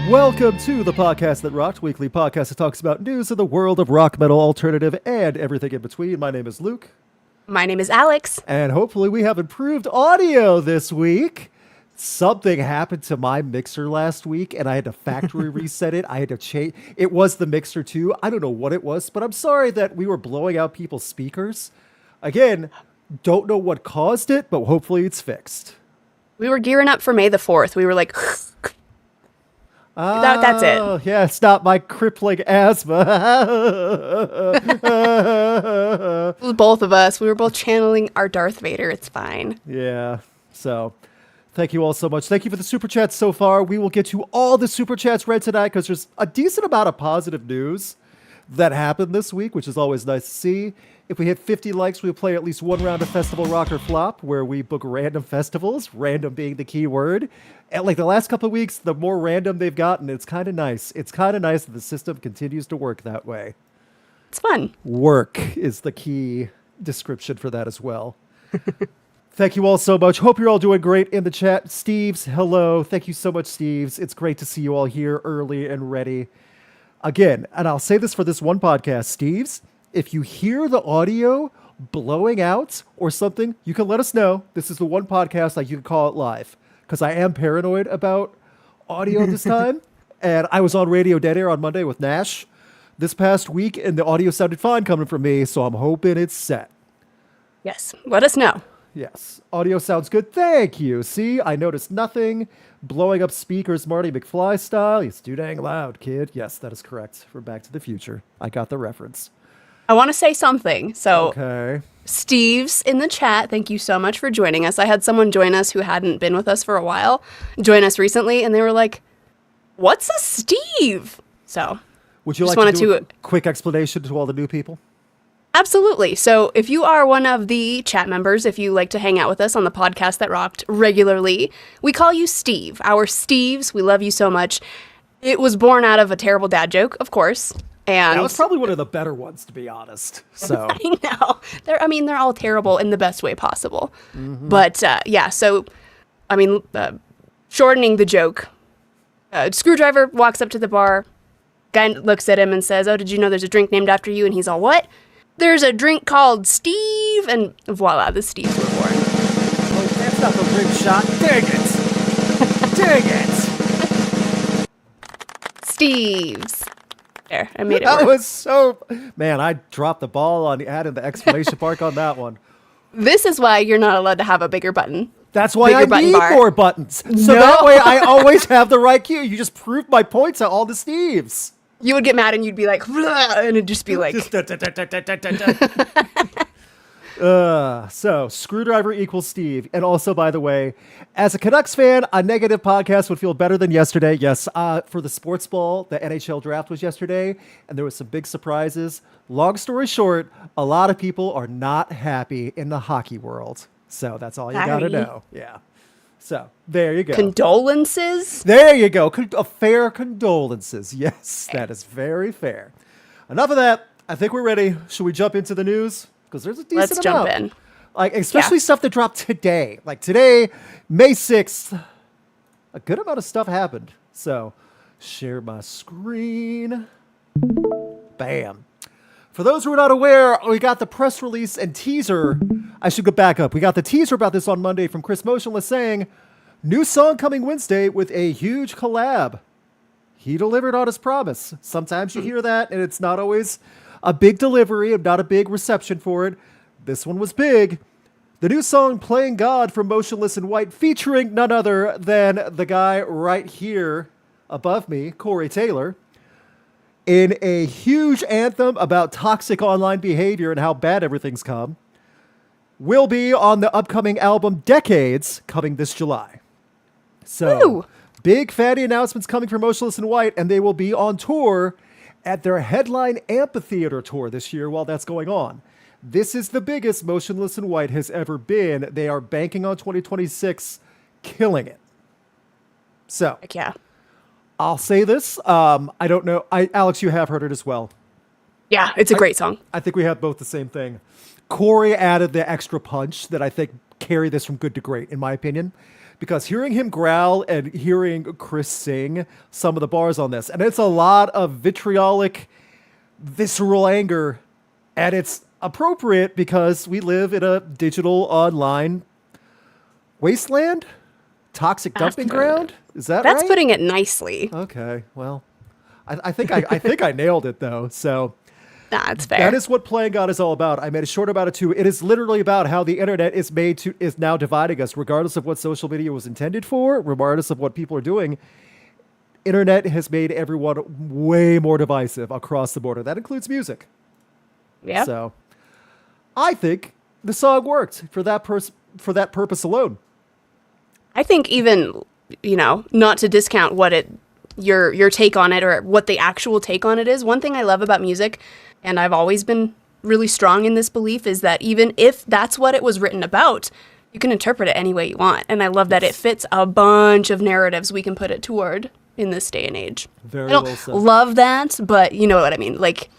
Welcome to the Podcast That Rocked, weekly podcast that talks about news in the world of rock, metal, alternative, and everything in between. My name is Luke. My name is Alex. And hopefully we have improved audio this week. Something happened to my mixer last week, and I had to factory reset it. I had to change. It was the mixer, too. I don't know what it was, but I'm sorry that we were blowing out people's speakers. Again, don't know what caused it, but hopefully it's fixed. We were gearing up for May the 4th. We were like... that's it. Yeah, stop my crippling asthma. Both of us. We were both channeling our Darth Vader. It's fine. Yeah. So, thank you all so much. Thank you for the super chats so far. We will get to all the super chats read tonight because there's a decent amount of positive news that happened this week, which is always nice to see. If we hit 50 likes, we'll play at least one round of Festival Rock or Flop, where we book random festivals, random being the key word. And like the last couple of weeks, the more random they've gotten, it's kind of nice. It's kind of nice that the system continues to work that way. It's fun. Work is the key description for that as well. Thank you all so much. Hope you're all doing great in the chat. Steves, hello. Thank you so much, Steves. It's great to see you all here early and ready. Again, and I'll say this for this one podcast, Steves, if you hear the audio blowing out or something, you can let us know. This is the one podcast like you can call it live, because I am paranoid about audio this time. And I was on Radio Dead Air on Monday with Nash this past week, and the audio sounded fine coming from me, so I'm hoping it's set. Yes, let us know. Yes, audio sounds good. Thank you. See, I noticed nothing. Blowing up speakers Marty McFly style. It's too dang loud, kid. Yes, that is correct. From Back to the Future. I got the reference. I want to say something. So, okay. Steve's in the chat. Thank you so much for joining us. I had someone join us who hadn't been with us for a while, join us recently, and they were like, "What's a Steve?" So, would you like to do a quick explanation to all the new people? Absolutely. So if you are one of the chat members, if you like to hang out with us on the Podcast That Rocked regularly, we call you Steve. Our Steves, we love you so much. It was born out of a terrible dad joke, of course. And that was probably one of the better ones, to be honest. So I know. They're all terrible in the best way possible. Mm-hmm. But shortening the joke, Screwdriver walks up to the bar. Guy looks at him and says, "Oh, did you know there's a drink named after you?" And he's all, "What?" "There's a drink called Steve," and voila, the Steves were born. Oh, that's not the rim shot. Dang it. Dang it. Steves. There, I made it That work. was so... Man, I dropped the ball on adding the exclamation mark on that one. This is why you're not allowed to have a bigger button. That's why I need more buttons. So that way I always have the right cue. You just proved my points at all the Steves. You would get mad and you'd be like, and it'd just be like... So, Screwdriver equals Steve. And also, by the way, as a Canucks fan, a negative podcast would feel better than yesterday. Yes, for the sports ball, the NHL draft was yesterday, and there was some big surprises. Long story short, a lot of people are not happy in the hockey world. So that's all you got to know. Yeah. So, there you go. Condolences? There you go. Fair condolences. Yes, that is very fair. Enough of that. I think we're ready. Should we jump into the news? Because there's a decent Let's amount. jump in. Like, especially stuff that dropped today. Like today, May 6th, a good amount of stuff happened. So, share my screen. Bam. For those who are not aware, we got the press release and teaser. I should go back up. We got the teaser about this on Monday from Chris Motionless saying, new song coming Wednesday with a huge collab. He delivered on his promise. Sometimes you hear that, and it's not always a big delivery, not a big reception for it. This one was big. The new song, Playing God from Motionless In White, featuring none other than the guy right here above me, Corey Taylor, in a huge anthem about toxic online behavior and how bad everything's come, will be on the upcoming album Decades, coming this July. So, Ooh. Big fatty announcements coming from Motionless In White, and they will be on tour at their headline amphitheater tour this year while that's going on. This is the biggest Motionless In White has ever been. They are banking on 2026, killing it. So, Heck yeah. I'll say this. I don't know. Alex, you have heard it as well. Yeah, it's a great song. I think we have both the same thing. Corey added the extra punch that I think carry this from good to great, in my opinion. because hearing him growl and hearing Chris sing some of the bars on this, and it's a lot of vitriolic, visceral anger, and it's appropriate because we live in a digital online wasteland, toxic dumping ground. Is that That's right? putting it nicely. Okay, well, I think I think I nailed it though. So Nah, it's fair. that is what Playing God is all about. I made a short about it too. It is literally about how the internet is now dividing us, regardless of what social media was intended for, regardless of what people are doing. Internet has made everyone way more divisive across the board. That includes music. Yeah. So I think the song worked for that purpose alone. I think even, not to discount your take on it or what the actual take on it is. One thing I love about music, and I've always been really strong in this belief, is that even if that's what it was written about, you can interpret it any way you want. And I love that it fits a bunch of narratives we can put it toward in this day and age. Very I don't well said. love that, but you know what I mean. Like,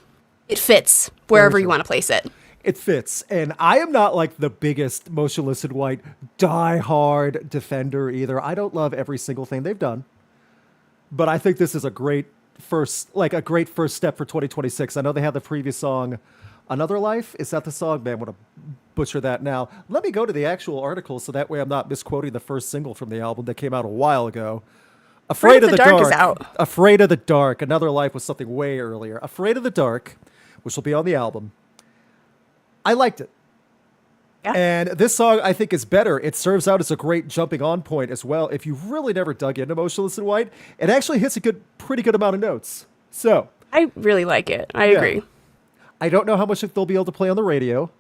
it fits wherever you want to place it. It fits. And I am not like the biggest Motionless in White die-hard defender either. I don't love every single thing they've done. But I think this is a great first step for 2026. I know they had the previous song, Another Life. Is that the song? Man, I'm going to butcher that now. Let me go to the actual article so that way I'm not misquoting the first single from the album that came out a while ago. Afraid of the Dark is out. Afraid of the Dark. Another Life was something way earlier. Afraid of the Dark, which will be on the album. I liked it. Yeah. And this song, I think, is better. It serves out as a great jumping on point as well. If you've really never dug into Motionless in White, it actually hits pretty good amount of notes. So I really like it. I agree. I don't know how much they'll be able to play on the radio.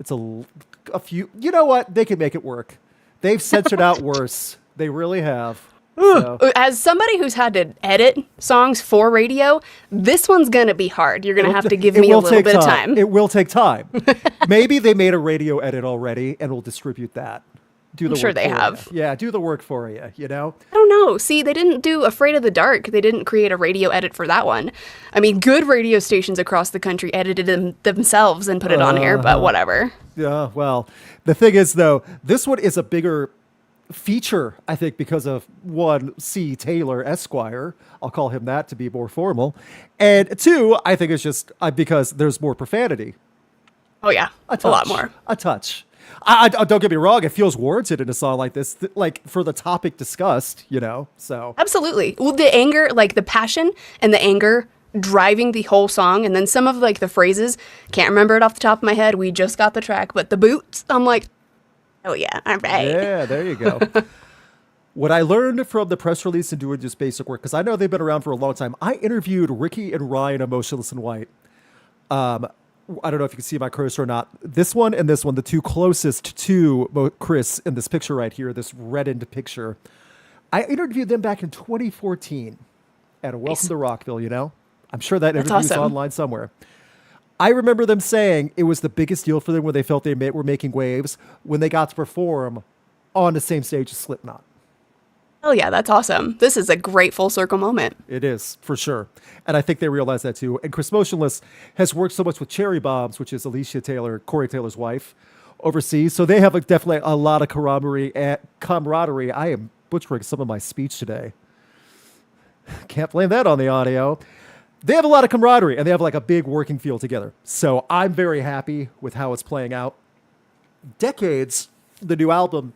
It's a few. You know what? They can make it work. They've censored out worse. They really have. So. As somebody who's had to edit songs for radio, this one's going to be hard. You're going to have to give me a little bit of time. It will take time. Maybe they made a radio edit already and will distribute that. I'm sure they have. Yeah, do the work for you, I don't know. See, they didn't do Afraid of the Dark. They didn't create a radio edit for that one. I mean, good radio stations across the country edited them themselves and put it on here, but whatever. Yeah, well, the thing is, though, this one is a bigger feature, I think, because of one, C. Taylor Esquire. I'll call him that to be more formal. And two, I think it's just because there's more profanity. Oh, yeah. A lot more. A touch. I don't get me wrong. It feels warranted in a song like this, like for the topic discussed, so. Absolutely. Well, the anger, like the passion and the anger driving the whole song. And then some of like the phrases, can't remember it off the top of my head. We just got the track, but the boots, I'm like, oh yeah, all right. Yeah, there you go. What I learned from the press release and doing just basic work, because I know they've been around for a long time. I interviewed Ricky and Ryan of Motionless in White. I don't know if you can see my cursor or not. This one and this one, the two closest to Chris in this picture right here, this reddened picture. I interviewed them back in 2014 at a Welcome to Rockville, I'm sure that interview's awesome. online somewhere. I remember them saying it was the biggest deal for them when they felt they were making waves when they got to perform on the same stage as Slipknot. Oh yeah, that's awesome. This is a great full circle moment. It is, for sure. And I think they realize that too. And Chris Motionless has worked so much with Cherry Bombs, which is Alicia Taylor, Corey Taylor's wife, overseas. So they have definitely a lot of camaraderie. I am butchering some of my speech today. Can't blame that on the audio. They have a lot of camaraderie and they have like a big working field together. So I'm very happy with how it's playing out. Decades, the new album,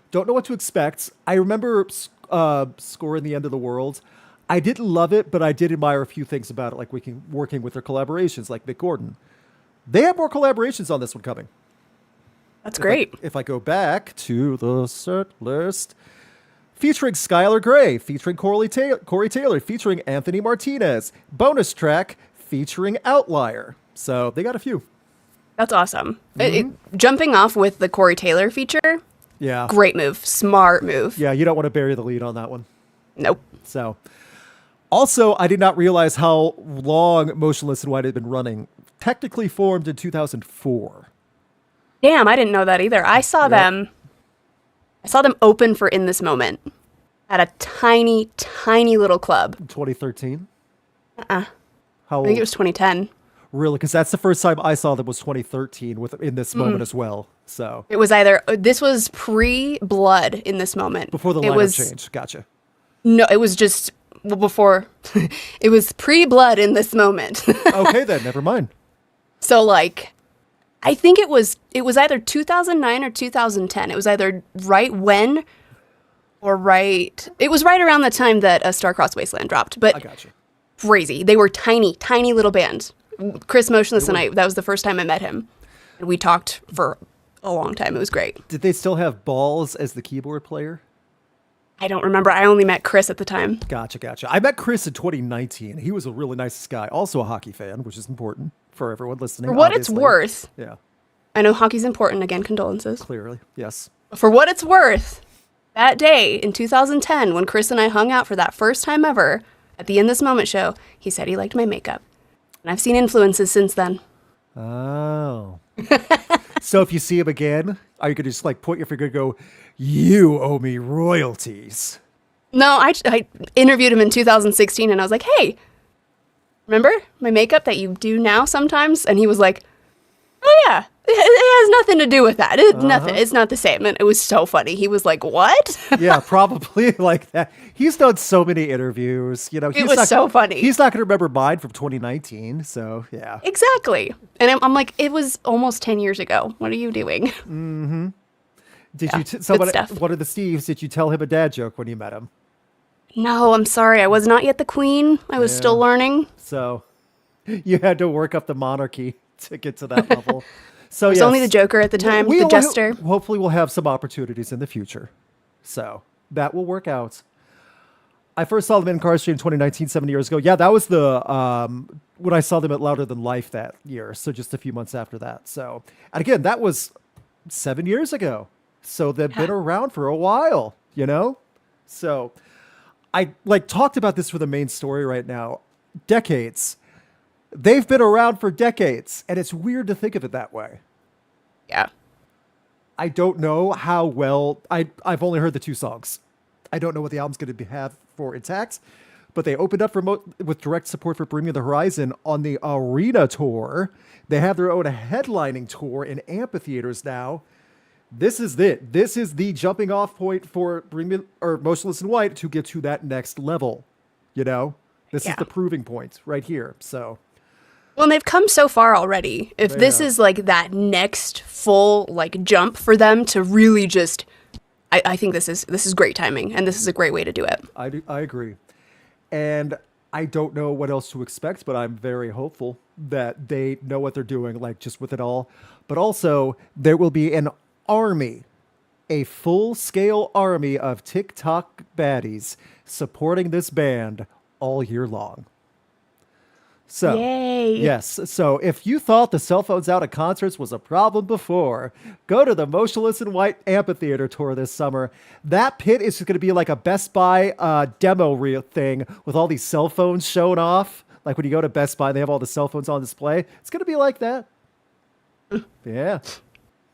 don't know what to expect. I remember scoring The End of the World. I didn't love it, but I did admire a few things about it, like working with their collaborations, like Mick Gordon. They have more collaborations on this one coming. That's great. If I go back to the set list, featuring Skylar Grey, featuring Corey Taylor, featuring Anthony Martinez. Bonus track featuring Outlier. So they got a few. That's awesome. Jumping off with the Corey Taylor feature. Yeah. Great move. Smart move. Yeah, you don't want to bury the lead on that one. Nope. So, also, I did not realize how long Motionless in White had been running. Technically formed in 2004. Damn, I didn't know that either. I saw them open for In This Moment at a tiny, tiny little club. 2013? How old? I think it was 2010. Really? Because that's the first time I saw them was 2013 with In This Moment as well. So It was either this was pre-blood in this moment. before the it lineup was change. Gotcha. No, it was just before. It was pre-blood in this moment. Okay, then never mind. So like, I think it was either 2009 or 2010. It was either right when or right. It was right around the time that a Star-Crossed Wasteland dropped. But I gotcha. crazy. They were tiny, tiny little band. Chris Motionless and I. That was the first time I met him, and we talked for a long time. It was great. Did they still have Balls as the keyboard player? I don't remember. I only met Chris at the time. Gotcha. I met Chris in 2019. He was a really nice guy. Also a hockey fan, which is important for everyone listening. For what obviously. it's worth, Yeah, I know hockey's important. Again, condolences. clearly. Yes. For what it's worth, that day in 2010, when Chris and I hung out for that first time ever at the In This Moment show, he said he liked my makeup. And I've seen influences since then. Oh. So if you see him again, are you going to just like point your finger and go, you owe me royalties? No, I interviewed him in 2016 and I was like, hey, remember my makeup that you do now sometimes? And he was like, oh yeah, it has nothing to do with that. Nothing. It's not the same. And it was so funny. He was like, what? Yeah, probably like that. He's done so many interviews. You know, It was so funny. He's not going to remember mine from 2019. So yeah. Exactly. And I'm like, it was almost 10 years ago. What are you doing? Did Yeah, you good somebody stuff. one of the Steves? Did you tell him a dad joke when you met him? No, I'm sorry. I was not yet the queen. I was still learning. So you had to work up the monarchy to get to that level. So I was only the Joker at the time, the jester. Hopefully, we'll have some opportunities in the future. So that will work out. I first saw them in Car Street in 2019, 7 years ago. Yeah, that was the when I saw them at Louder Than Life that year. So just a few months after that. So, and again, that was 7 years ago. So they've been around for a while, you know? So I like talked about this for the main story right now. Decades. They've been around for decades, and it's weird to think of it that way. Yeah. I don't know how well I've only heard the two songs. I don't know what the album's going to have for intact, but they opened up with direct support for Bring Me the Horizon on the Arena tour. They have their own headlining tour in amphitheaters now. This is it. This is the jumping off point for Motionless in White to get to that next level. You know, this is the proving point right here. So. Well, and they've come so far already. If this is like that next full like jump for them to really just, I think this is great timing, and this is a great way to do it. I agree. And I don't know what else to expect, but I'm very hopeful that they know what they're doing, like just with it all. But also, there will be an army, a full-scale army of TikTok baddies supporting this band all year long. So, Yay. yes. So if you thought the cell phones out at concerts was a problem before, go to the Motionless in White Amphitheater tour this summer. That pit is just going to be like a Best Buy demo reel thing with all these cell phones shown off. Like when you go to Best Buy, they have all the cell phones on display. It's going to be like that. Yeah.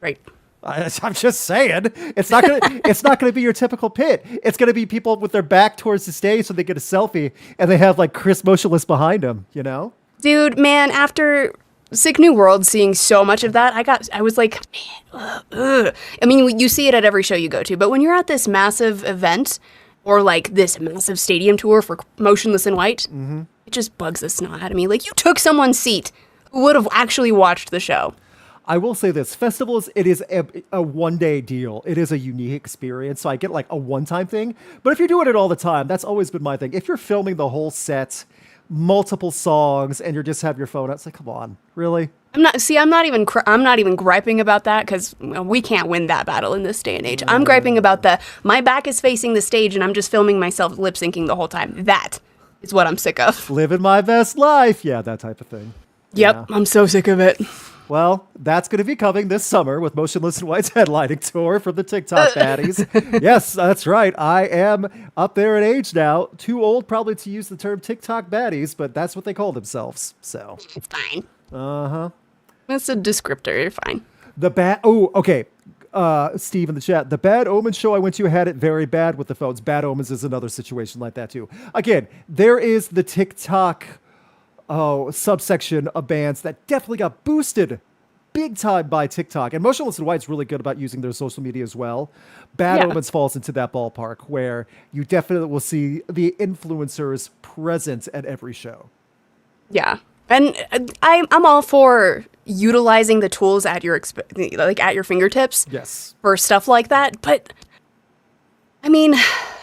Right. I'm just saying, it's not gonna be your typical pit. It's gonna be people with their back towards the stage so they get a selfie and they have like Chris Motionless behind them. You know, Dude, man, after Sick New World, seeing so much of that, I was like, man, ugh. I mean, you see it at every show you go to, but when you're at this massive event or like this massive stadium tour for Motionless in White, it just bugs the snot out of me. Like, you took someone's seat who would have actually watched the show. I will say this: festivals, it is a one-day deal. It is a unique experience, so I get like a one-time thing. But if you're doing it all the time, that's always been my thing. If you're filming the whole set, multiple songs, and you just have your phone out, it's like, come on, really? I'm not even griping about that because we can't win that battle in this day and age. I'm griping about my back is facing the stage and I'm just filming myself lip syncing the whole time. That is what I'm sick of. Living my best life, yeah, that type of thing. Yep, Yeah. I'm so sick of it. Well, that's going to be coming this summer with Motionless in White's headlining tour for the TikTok baddies. Yes, that's right. I am up there in age now. Too old probably to use the term TikTok baddies, but that's what they call themselves. So, It's fine. uh-huh. It's a descriptor. You're fine. Okay. Steve in the chat. The Bad Omens show I went to had it very bad with the phones. Bad Omens is another situation like that too. Again, there is the TikTok subsection of bands that definitely got boosted big time by TikTok. And Motionless in White's really good about using their social media as well. Bad Yeah. Omens falls into that ballpark where you definitely will see the influencers present at every show. Yeah. And I'm all for utilizing the tools at your at your fingertips Yes. for stuff like that, but I mean,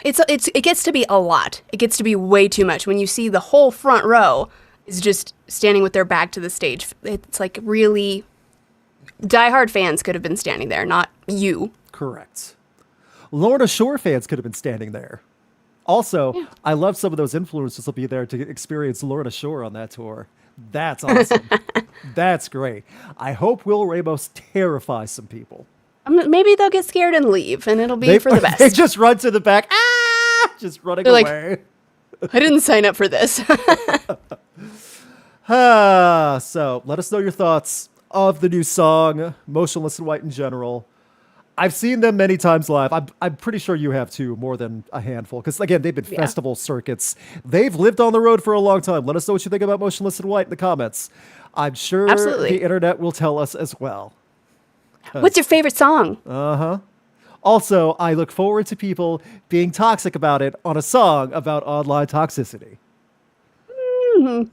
it gets to be a lot. It gets to be way too much when you see the whole front row is just standing with their back to the stage. It's like really diehard fans could have been standing there, not you. Correct. Lorna Shore fans could have been standing there. Also, I love some of those influencers will be there to experience Lorna Shore on that tour. That's awesome. That's great. I hope Will Ramos terrifies some people. Maybe they'll get scared and leave, and it'll be for the best. They just run to the back. Just running They're like, away. I didn't sign up for this. So let us know your thoughts of the new song, Motionless in White in general. I've seen them many times live. I'm pretty sure you have too, more than a handful. Because again, they've been festival circuits. They've lived on the road for a long time. Let us know what you think about Motionless in White in the comments. I'm sure the internet will tell us as well. What's your favorite song? Also, I look forward to people being toxic about it on a song about online toxicity.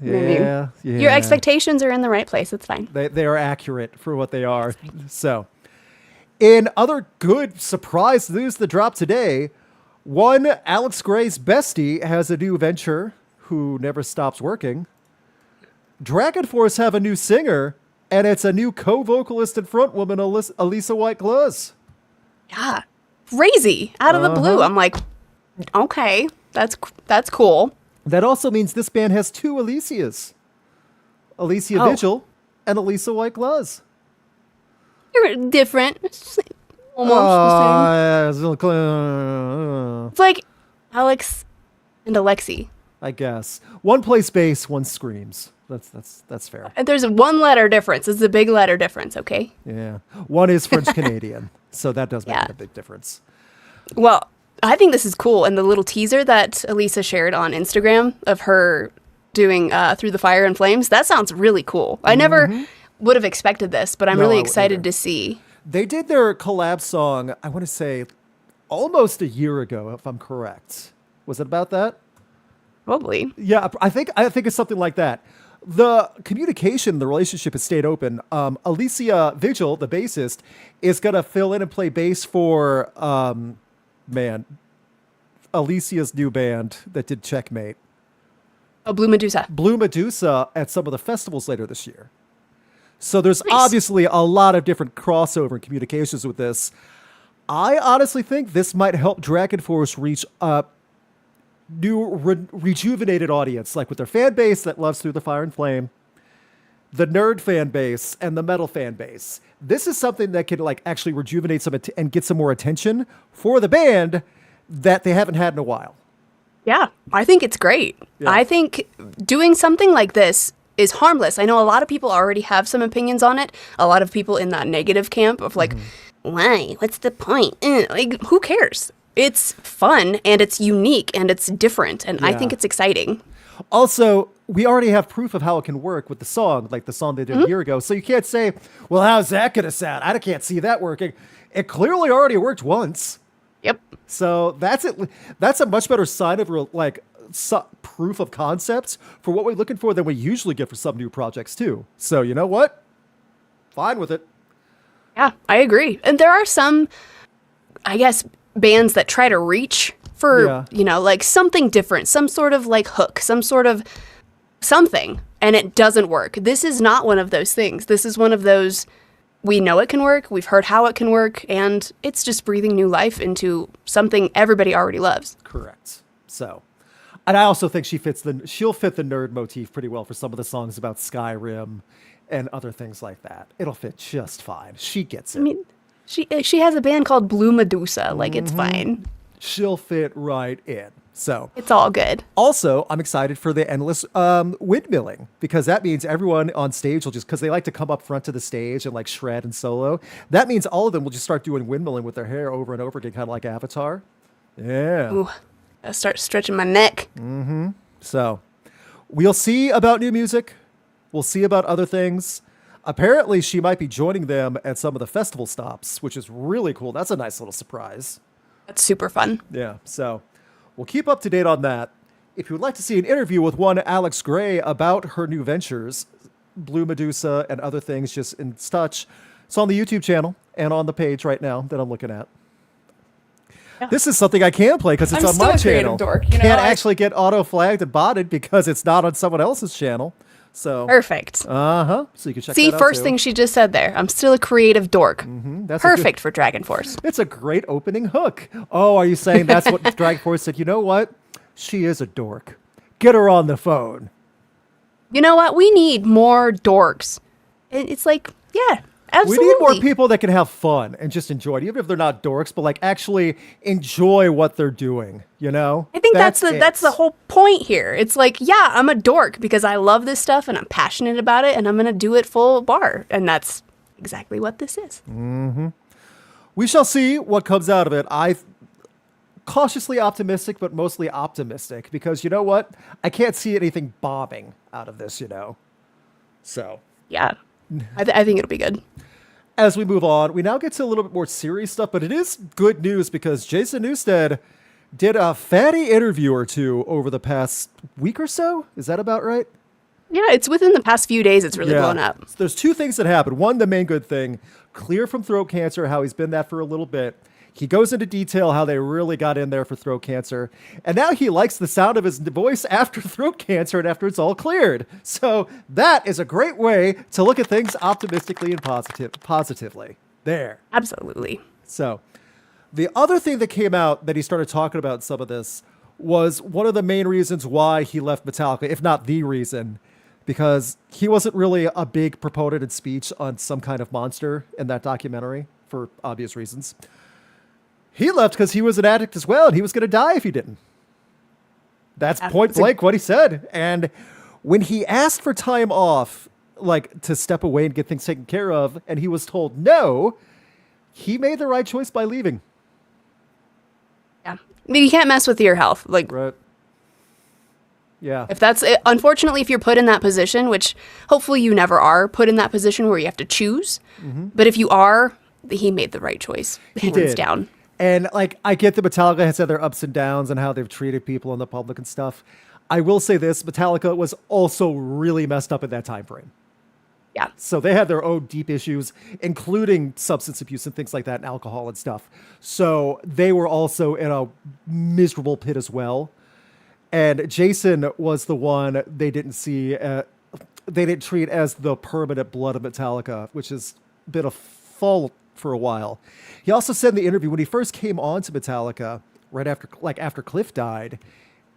Yeah. Your expectations are in the right place. It's fine. They are accurate for what they are. So, in other good surprise news that dropped today, one Alex Gray's bestie has a new venture who never stops working. Dragonforce have a new singer, and it's a new co-vocalist and frontwoman, Alissa White-Gluz. Yeah. Crazy. Out of the blue. I'm like, okay, that's cool. That also means this band has two Alicias. Alicia Vigil and Alissa White-Gluz. You're different. It's almost the same. It's like Alex and Alexi. I guess. One plays bass, one screams. That's fair. And there's one letter difference. It's a big letter difference, okay? Yeah. One is French Canadian, so that does make a big difference. Well, I think this is cool. And the little teaser that Alissa shared on Instagram of her doing Through the Fire and Flames, that sounds really cool. I never would have expected this, but I'm really excited to see. They did their collab song, I want to say, almost a year ago, if I'm correct. Was it about that? Probably. Yeah, I think it's something like that. The communication, the relationship has stayed open. Alicia Vigil, the bassist, is going to fill in and play bass for, Alicia's new band that did Checkmate. Oh, Blue Medusa. Blue Medusa at some of the festivals later this year. So there's obviously a lot of different crossover and communications with this. I honestly think this might help Dragonforce reach a new rejuvenated audience, like with their fan base that loves Through the Fire and Flame, the nerd fan base, and the metal fan base. This is something that can like actually rejuvenate some and get some more attention for the band that they haven't had in a while. Yeah, I think it's great. Yeah. I think doing something like this is harmless. I know a lot of people already have some opinions on it. A lot of people in that negative camp of like, why? What's the point? Like, who cares? It's fun and it's unique and it's different. And I think it's exciting. Also, we already have proof of how it can work with the song, like the song they did a year ago. So you can't say, well, how's that going to sound? I can't see that working. It clearly already worked once. Yep. So that's it. That's a much better sign of proof of concepts for what we're looking for than we usually get for some new projects too. So you know what? Fine with it. Yeah, I agree. And there are some, I guess, bands that try to reach for, like something different, some sort of like hook, some sort of something, and it doesn't work. This is not one of those things. This is one of those, we know it can work, we've heard how it can work, and it's just breathing new life into something everybody already loves. Correct. So, and I also think she'll fit the nerd motif pretty well for some of the songs about Skyrim and other things like that. It'll fit just fine. She gets it. I mean, she has a band called Blue Medusa. Like, it's fine. She'll fit right in. So it's all good. Also, I'm excited for the endless windmilling, because that means everyone on stage will just, because they like to come up front to the stage and like shred and solo. That means all of them will just start doing windmilling with their hair over and over again, kind of like Avatar. Yeah. Ooh, I start stretching my neck. So we'll see about new music. We'll see about other things. apparently she might be joining them at some of the festival stops, which is really cool. That's a nice little surprise. That's super fun. Yeah, so we'll keep up to date on that. If you would like to see an interview with one Alex Gray about her new ventures, Blue Medusa and other things, just in touch, it's on the YouTube channel and on the page right now that I'm looking at. Yeah. This is something I can play because it's on my channel. Dork, Can't actually get auto flagged and botted because it's not on someone else's channel. So Perfect. So you can check See, that out first too. thing she just said there. I'm still a creative dork. That's Perfect for Dragonforce. It's a great opening hook. Oh, are you saying that's what Dragonforce said? You know what? She is a dork. Get her on the phone. You know what? We need more dorks. It's like, yeah, absolutely. We need more people that can have fun and just enjoy it, even if they're not dorks, but like actually enjoy what they're doing, you know? I think that's the whole point here. It's like, yeah, I'm a dork because I love this stuff and I'm passionate about it and I'm going to do it full bar. And that's exactly what this is. We shall see what comes out of it. I'm cautiously optimistic, but mostly optimistic because you know what? I can't see anything bombing out of this, you know? So. Yeah, I think it'll be good. As we move on, we now get to a little bit more serious stuff, but it is good news because Jason Newsted did a fatty interview or two over the past week or so. Is that about right? Yeah, it's within the past few days it's really blown up. So there's two things that happened. One, the main good thing, clear from throat cancer, how he's been that for a little bit. He goes into detail how they really got in there for throat cancer. And now he likes the sound of his voice after throat cancer and after it's all cleared. So that is a great way to look at things optimistically and positively. There. Absolutely. So the other thing that came out that he started talking about in some of this was one of the main reasons why he left Metallica, if not the reason, because he wasn't really a big proponent in speech on some kind of monster in that documentary for obvious reasons. He left because he was an addict as well, and he was going to die if he didn't. That's point blank what he said. And when he asked for time off, like to step away and get things taken care of, and he was told no, he made the right choice by leaving. Yeah. I mean, you can't mess with your health. Like, Right. Yeah. if that's it, unfortunately, if you're put in that position, which hopefully you never are put in that position where you have to choose, but if you are, he made the right choice. He Hands did. down. And like, I get that Metallica has had their ups and downs and how they've treated people in the public and stuff. I will say this, Metallica was also really messed up in that time frame. Yeah. So they had their own deep issues, including substance abuse and things like that and alcohol and stuff. So they were also in a miserable pit as well. And Jason was the one they didn't see, they didn't treat as the permanent blood of Metallica, which has been a fault for a while. He also said in the interview when he first came on to Metallica, right after Cliff died,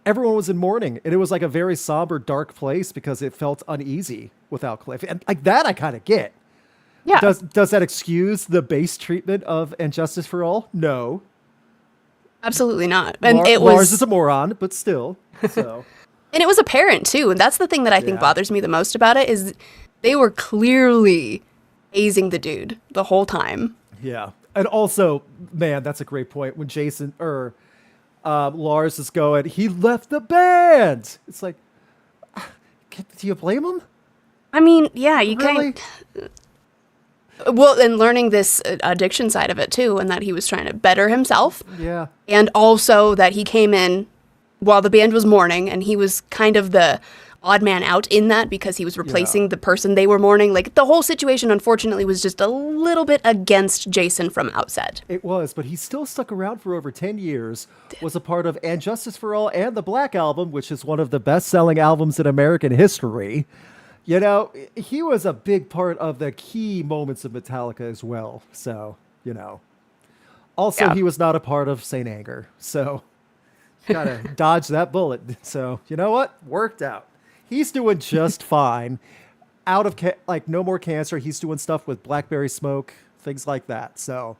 everyone was in mourning, and it was like a very somber, dark place because it felt uneasy without Cliff. And like that, I kind of get. Yeah. Does that excuse the base treatment of And Justice for All? No. Absolutely not. And Lars is a moron, but still. So. And it was apparent too. And that's the thing that I think bothers me the most about it is they were clearly hazing the dude the whole time. Yeah. And also, man, that's a great point. When Jason or Lars is going, he left the band. It's like, do you blame him? I mean, yeah, you Really? can't. Well, and learning this addiction side of it too, and that he was trying to better himself. Yeah. And also that he came in while the band was mourning, and he was kind of the odd man out in that because he was replacing the person they were mourning. Like, the whole situation, unfortunately, was just a little bit against Jason from outset. It was, but he still stuck around for over 10 years, was a part of And Justice for All and the Black Album, which is one of the best-selling albums in American history. You know, he was a big part of the key moments of Metallica as well. So, you know. Also, he was not a part of Saint Anger. So, gotta dodge that bullet. So, you know what? Worked out. He's doing just fine. Out of, no more cancer. He's doing stuff with Blackberry Smoke, things like that. So,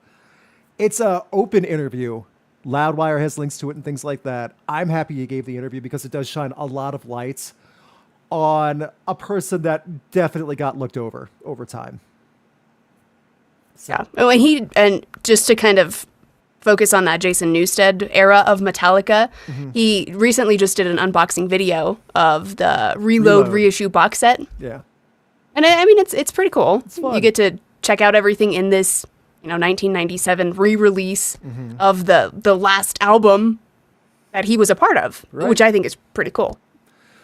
it's a open interview. Loudwire has links to it and things like that. I'm happy you gave the interview because it does shine a lot of lights on a person that definitely got looked over time. So. Yeah. Oh, and just to kind of focus on that Jason Newsted era of Metallica, he recently just did an unboxing video of the Reload reissue box set. Yeah. And I mean, it's pretty cool. It's fun. You get to check out everything in this, 1997 re-release of the last album that he was a part of, Right. which I think is pretty cool.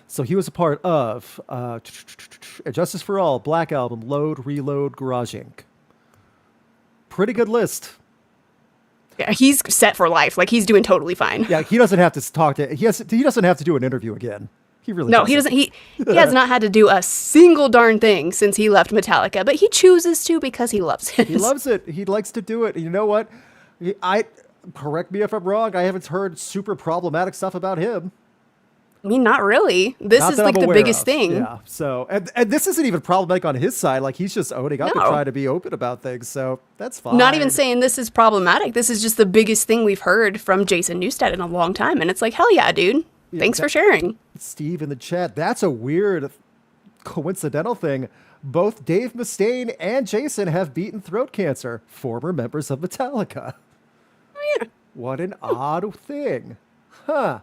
So he was a part of Justice for All, Black Album, Load, Reload, Garage Inc. Pretty good list. Yeah, he's set for life. Like, he's doing totally fine. Yeah, he doesn't have to talk to. He doesn't have to do an interview again. He really No, he doesn't. He has not had to do a single darn thing since he left Metallica, but he chooses to because he loves it. He loves it. He likes to do it. And you know what? Correct me if I'm wrong. I haven't heard super problematic stuff about him. I mean, not really. This Not is that like I'm the aware biggest of. thing. Yeah. So, and this isn't even problematic on his side. Like, he's just owning up and No. trying to be open about things. So that's fine. Not even saying this is problematic. This is just the biggest thing we've heard from Jason Newsted in a long time. And it's like, hell yeah, dude. Thanks for sharing. Steve in the chat. That's a weird coincidental thing. Both Dave Mustaine and Jason have beaten throat cancer, former members of Metallica. Oh, yeah. What an odd thing. Huh.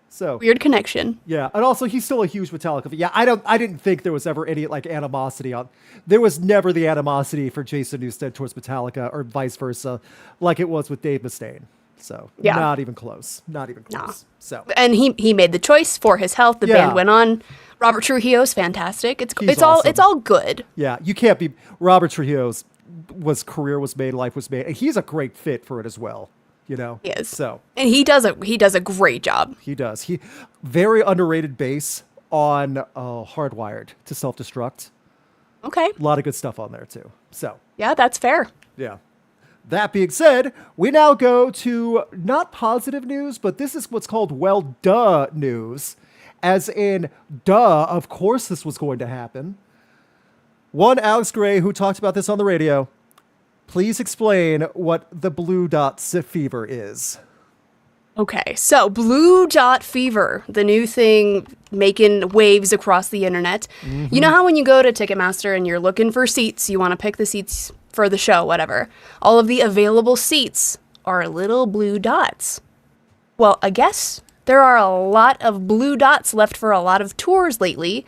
So Weird connection. yeah, and also he's still a huge Metallica fan. Yeah, I didn't think there was ever any like animosity on. There was never the animosity for Jason Newsted towards Metallica or vice versa, like it was with Dave Mustaine. So Yeah. not even close. Not even close. No. So And he made the choice for his health. The Yeah. band went on. Robert Trujillo's fantastic. It's He's all awesome. good. yeah, you can't be Robert Trujillo's career was made, life was made, and he's a great fit for it as well. You know, He is. So And he does a great job. he does. He very underrated bass on Hardwired to Self-Destruct. Okay. A lot of good stuff on there too. So Yeah, that's fair. yeah. That being said, we now go to not positive news, but this is what's called well duh news. As in, duh, of course this was going to happen. One Alex Gray, who talked about this on the radio, please explain what the blue dot fever is. Okay, so Blue Dot Fever, the new thing making waves across the internet. You know how when you go to Ticketmaster and you're looking for seats, you want to pick the seats for the show, whatever. All of the available seats are little blue dots. Well, I guess there are a lot of blue dots left for a lot of tours lately.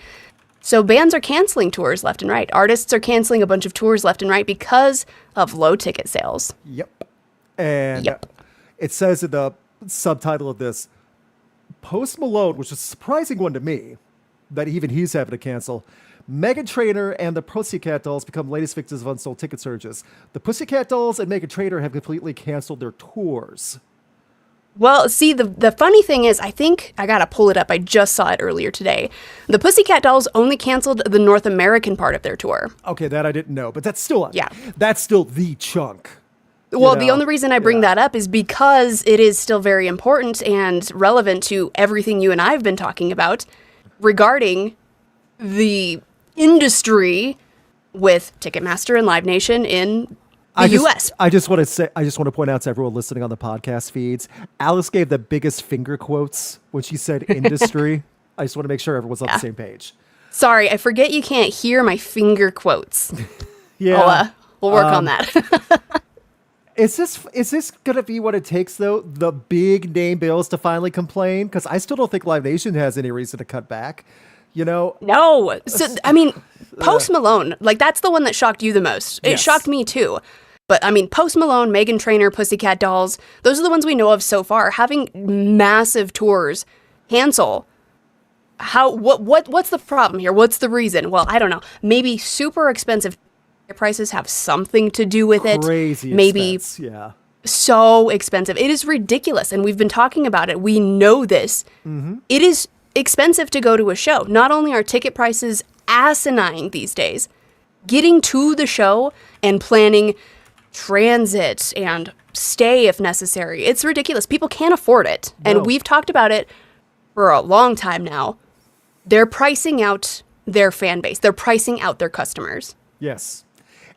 So bands are canceling tours left and right. Artists are canceling a bunch of tours left and right because of low ticket sales. Yep. And Yep. it says in the subtitle of this, Post Malone, which is a surprising one to me, that even he's having to cancel. Meghan Trainor and the Pussycat Dolls become latest victims of unsold ticket surges. The Pussycat Dolls and Meghan Trainor have completely canceled their tours. Well, see, the funny thing is, I think I gotta pull it up. I just saw it earlier today. The Pussycat Dolls only canceled the North American part of their tour. Okay, that I didn't know, but that's still Yeah. That's still the chunk. Well, know? the only reason I bring Yeah. that up is because it is still very important and relevant to everything you and I have been talking about regarding the industry with Ticketmaster and Live Nation in the U.S. I just want to point out to everyone listening on the podcast feeds, Alice gave the biggest finger quotes when she said industry. I just want to make sure everyone's on the same page. Sorry, I forget you can't hear my finger quotes. Yeah. We'll work on that. Is this gonna be what it takes though? The big name bills to finally complain? Because I still don't think Live Nation has any reason to cut back. You know? No. So, I mean, Post Malone, like, that's the one that shocked you the most. It Yes. shocked me, too. But, I mean, Post Malone, Meghan Trainor, Pussycat Dolls, those are the ones we know of so far. Having massive tours cancel. What's the problem here? What's the reason? Well, I don't know. Maybe super expensive prices have something to do with it. Crazy Maybe expense, yeah. so expensive. It is ridiculous, and we've been talking about it. We know this. It is expensive to go to a show. Not only are ticket prices asinine these days, getting to the show and planning transit and stay if necessary, it's ridiculous. People can't afford it. No. And we've talked about it for a long time now. They're pricing out their fan base. They're pricing out their customers. Yes.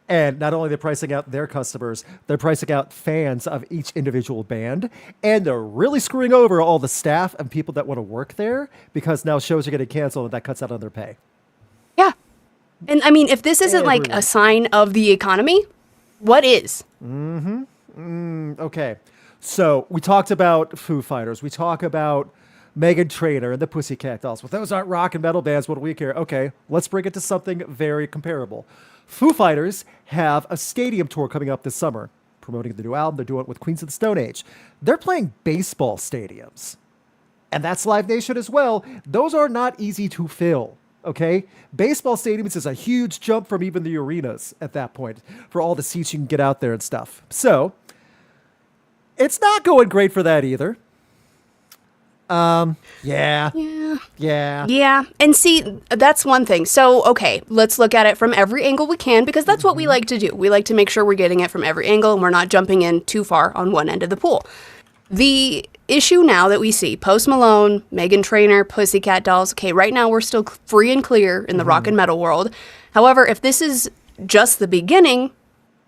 And not only they're pricing out their customers, they're pricing out fans of each individual band. And they're really screwing over all the staff and people that want to work there because now shows are getting canceled and that cuts out on their pay. Yeah. And I mean, if this isn't like Everyone. a sign of the economy, what is? Okay. So we talked about Foo Fighters. We talk about Meghan Trainor and the Pussycat Dolls. Well, those aren't rock and metal bands. What do we care? Okay, let's bring it to something very comparable. Foo Fighters have a stadium tour coming up this summer, promoting the new album. They're doing it with Queens of the Stone Age. They're playing baseball stadiums. And that's Live Nation as well. Those are not easy to fill, okay? Baseball stadiums is a huge jump from even the arenas at that point for all the seats you can get out there and stuff. So, it's not going great for that either. Yeah. And see, that's one thing. So, okay, let's look at it from every angle we can, because that's what we like to do. We like to make sure we're getting it from every angle and we're not jumping in too far on one end of the pool. The issue now that we see, Post Malone, Meghan Trainor, Pussycat Dolls, okay, right now we're still free and clear in the rock and metal world. However, if this is just the beginning,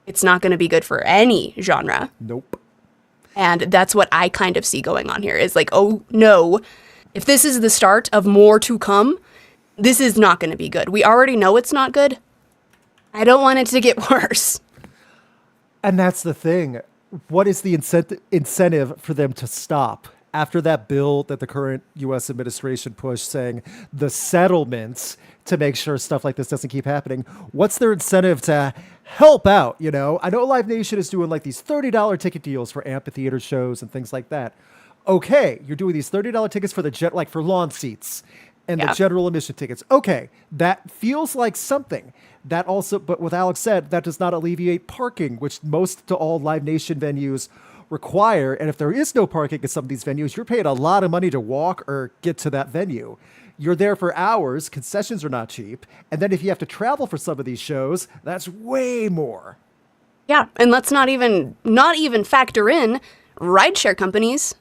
it's not going to be good for any genre. Nope. And that's what I kind of see going on here is like, oh no, if this is the start of more to come, this is not going to be good. We already know it's not good. I don't want it to get worse. And that's the thing. What is the incentive for them to stop? After that bill that the current U.S. administration pushed saying the settlements to make sure stuff like this doesn't keep happening, what's their incentive to help out, you know? I know Live Nation is doing like these $30 ticket deals for amphitheater shows and things like that. Okay, you're doing these $30 tickets for for lawn seats and the general admission tickets. Okay, that feels like something. That also, but what Alex said, that does not alleviate parking, which most to all Live Nation venues require. And if there is no parking at some of these venues, you're paying a lot of money to walk or get to that venue. You're there for hours. Concessions are not cheap. And then if you have to travel for some of these shows, that's way more. Yeah, and let's not even factor in rideshare companies,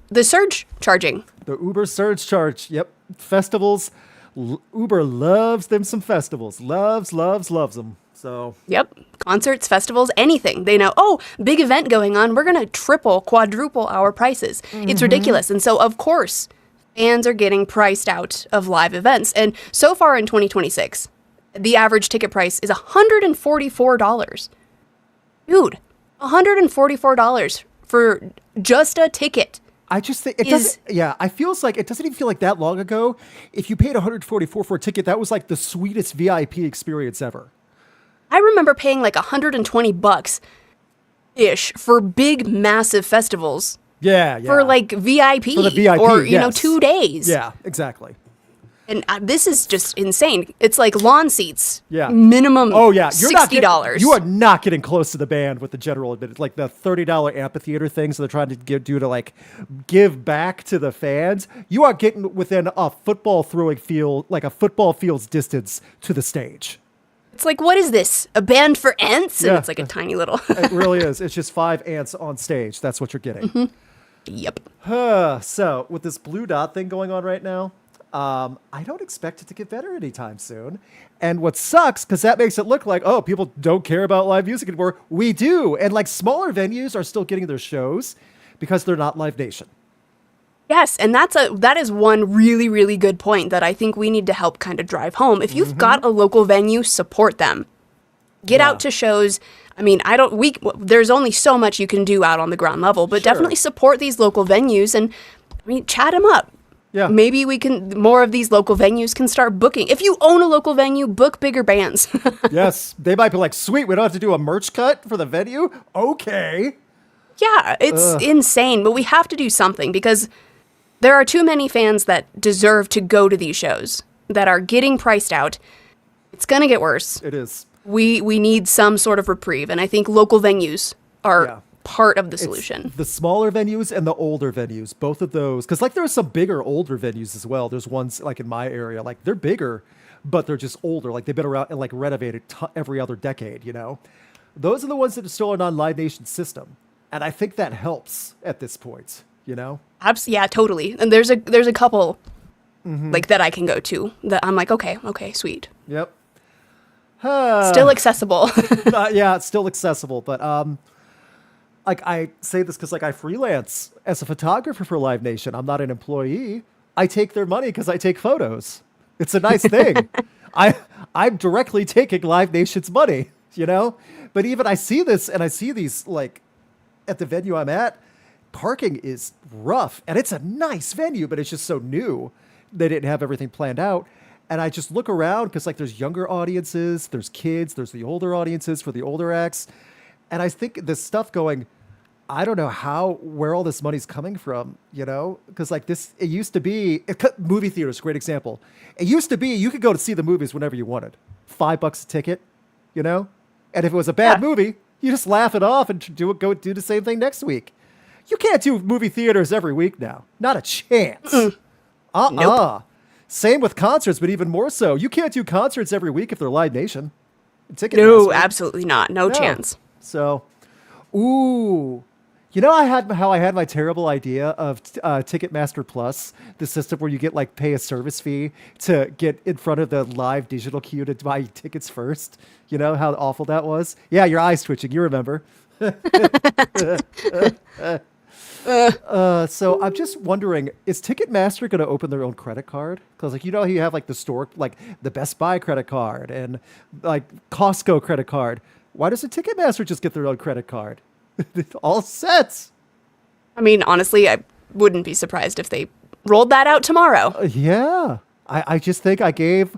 the surge charging. The Uber surge charge. Yep. Festivals. Uber loves them some festivals. Loves them. So. Yep. Concerts, festivals, anything. They know, oh, big event going on. We're going to triple, quadruple our prices. It's ridiculous. And so, of course, fans are getting priced out of live events. And so far in 2026, the average ticket price is $144. Dude, $144 for just a ticket. I just think it doesn't. Yeah, I feels like it doesn't even feel like that long ago. If you paid $144 for a ticket, that was like the sweetest VIP experience ever. I remember paying like $120 ish for big, massive festivals. Yeah. For like VIP. For the VIP, or 2 days. Yeah, exactly. And this is just insane. It's like lawn seats. Yeah. Minimum you're $60. You are not getting close to the band with the general admit. Like the $30 amphitheater things they're trying to do to like give back to the fans. You are getting within a football throwing field, like a football field's distance to the stage. It's like, what is this? A band for ants? And it's like a tiny little. It really is. It's just 5 ants on stage. That's what you're getting. Yep. So with this blue dot thing going on right now, I don't expect it to get better anytime soon. And what sucks, because that makes it look like, oh, people don't care about live music anymore. We do. And like smaller venues are still getting their shows because they're not Live Nation. Yes, and that is one really, really good point that I think we need to help kind of drive home. If you've got a local venue, support them. Get out to shows. I mean, there's only so much you can do out on the ground level, but definitely support these local venues and, chat them up. Yeah. Maybe more of these local venues can start booking. If you own a local venue, book bigger bands. Yes. They might be like, sweet, we don't have to do a merch cut for the venue? Okay. Yeah, it's insane, but we have to do something because there are too many fans that deserve to go to these shows that are getting priced out. It's going to get worse. It is. We need some sort of reprieve, and I think local venues are part of the solution. It's the smaller venues and the older venues, both of those. Because there are some bigger, older venues as well. There's ones like in my area, like they're bigger, but they're just older. Like they've been around and like renovated every other decade, Those are the ones that are still on Live Nation system. And I think that helps at this point, Yeah, totally. And there's a couple like that I can go to that I'm like, okay, sweet. Yep. Still accessible. Yeah, it's still accessible. But I say this because I freelance as a photographer for Live Nation. I'm not an employee. I take their money because I take photos. It's a nice thing. I'm directly taking Live Nation's money, But even I see this and I see these at the venue I'm at, parking is rough, and it's a nice venue, but it's just so new. They didn't have everything planned out. And I just look around because like there's younger audiences, there's kids, there's the older audiences for the older acts. And I think this stuff going, I don't know where all this money's coming from, because like it used to be, movie theaters, great example. It used to be you could go to see the movies whenever you wanted. $5 a ticket, And if it was a bad movie, you just laugh it off and go do the same thing next week. You can't do movie theaters every week now. Not a chance. Nope. Same with concerts, but even more so. You can't do concerts every week if they're Live Nation. No, absolutely not. No chance. So, ooh. How I had my terrible idea of Ticketmaster Plus, the system where you get like pay a service fee to get in front of the live digital queue to buy tickets first. You know how awful that was? Yeah, your eyes twitching. You remember. So I'm just wondering, is Ticketmaster going to open their own credit card? Because you have like the store, like the Best Buy credit card and like Costco credit card. Why doesn't Ticketmaster just get their own credit card? All set. I mean, honestly, I wouldn't be surprised if they rolled that out tomorrow. Yeah. I just think I gave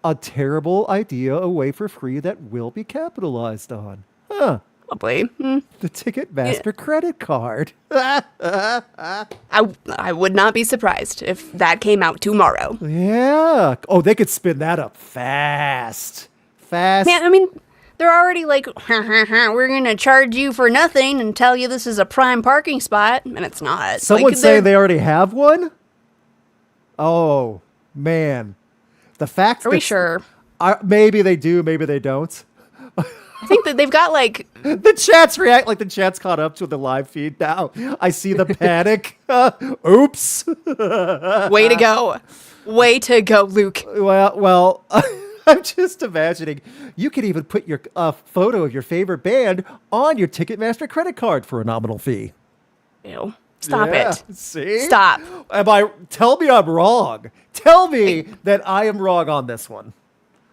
a terrible idea away for free that will be capitalized on. Huh. Probably. The Ticketmaster credit card. I would not be surprised if that came out tomorrow. Yeah. Oh, they could spin that up fast. Man, I mean, they're already like, we're going to charge you for nothing and tell you this is a prime parking spot, and it's not. Someone saying they already have one? Oh, man. The fact Are we sure? Maybe they do, maybe they don't. I think that they've got like... The chat's caught up to the live feed now. I see the panic. Oops. Way to go. Way to go, Luke. Well, I'm just imagining you could even put your photo of your favorite band on your Ticketmaster credit card for a nominal fee. Ew. Stop it. See? Stop. Tell me I'm wrong. Tell me that I am wrong on this one.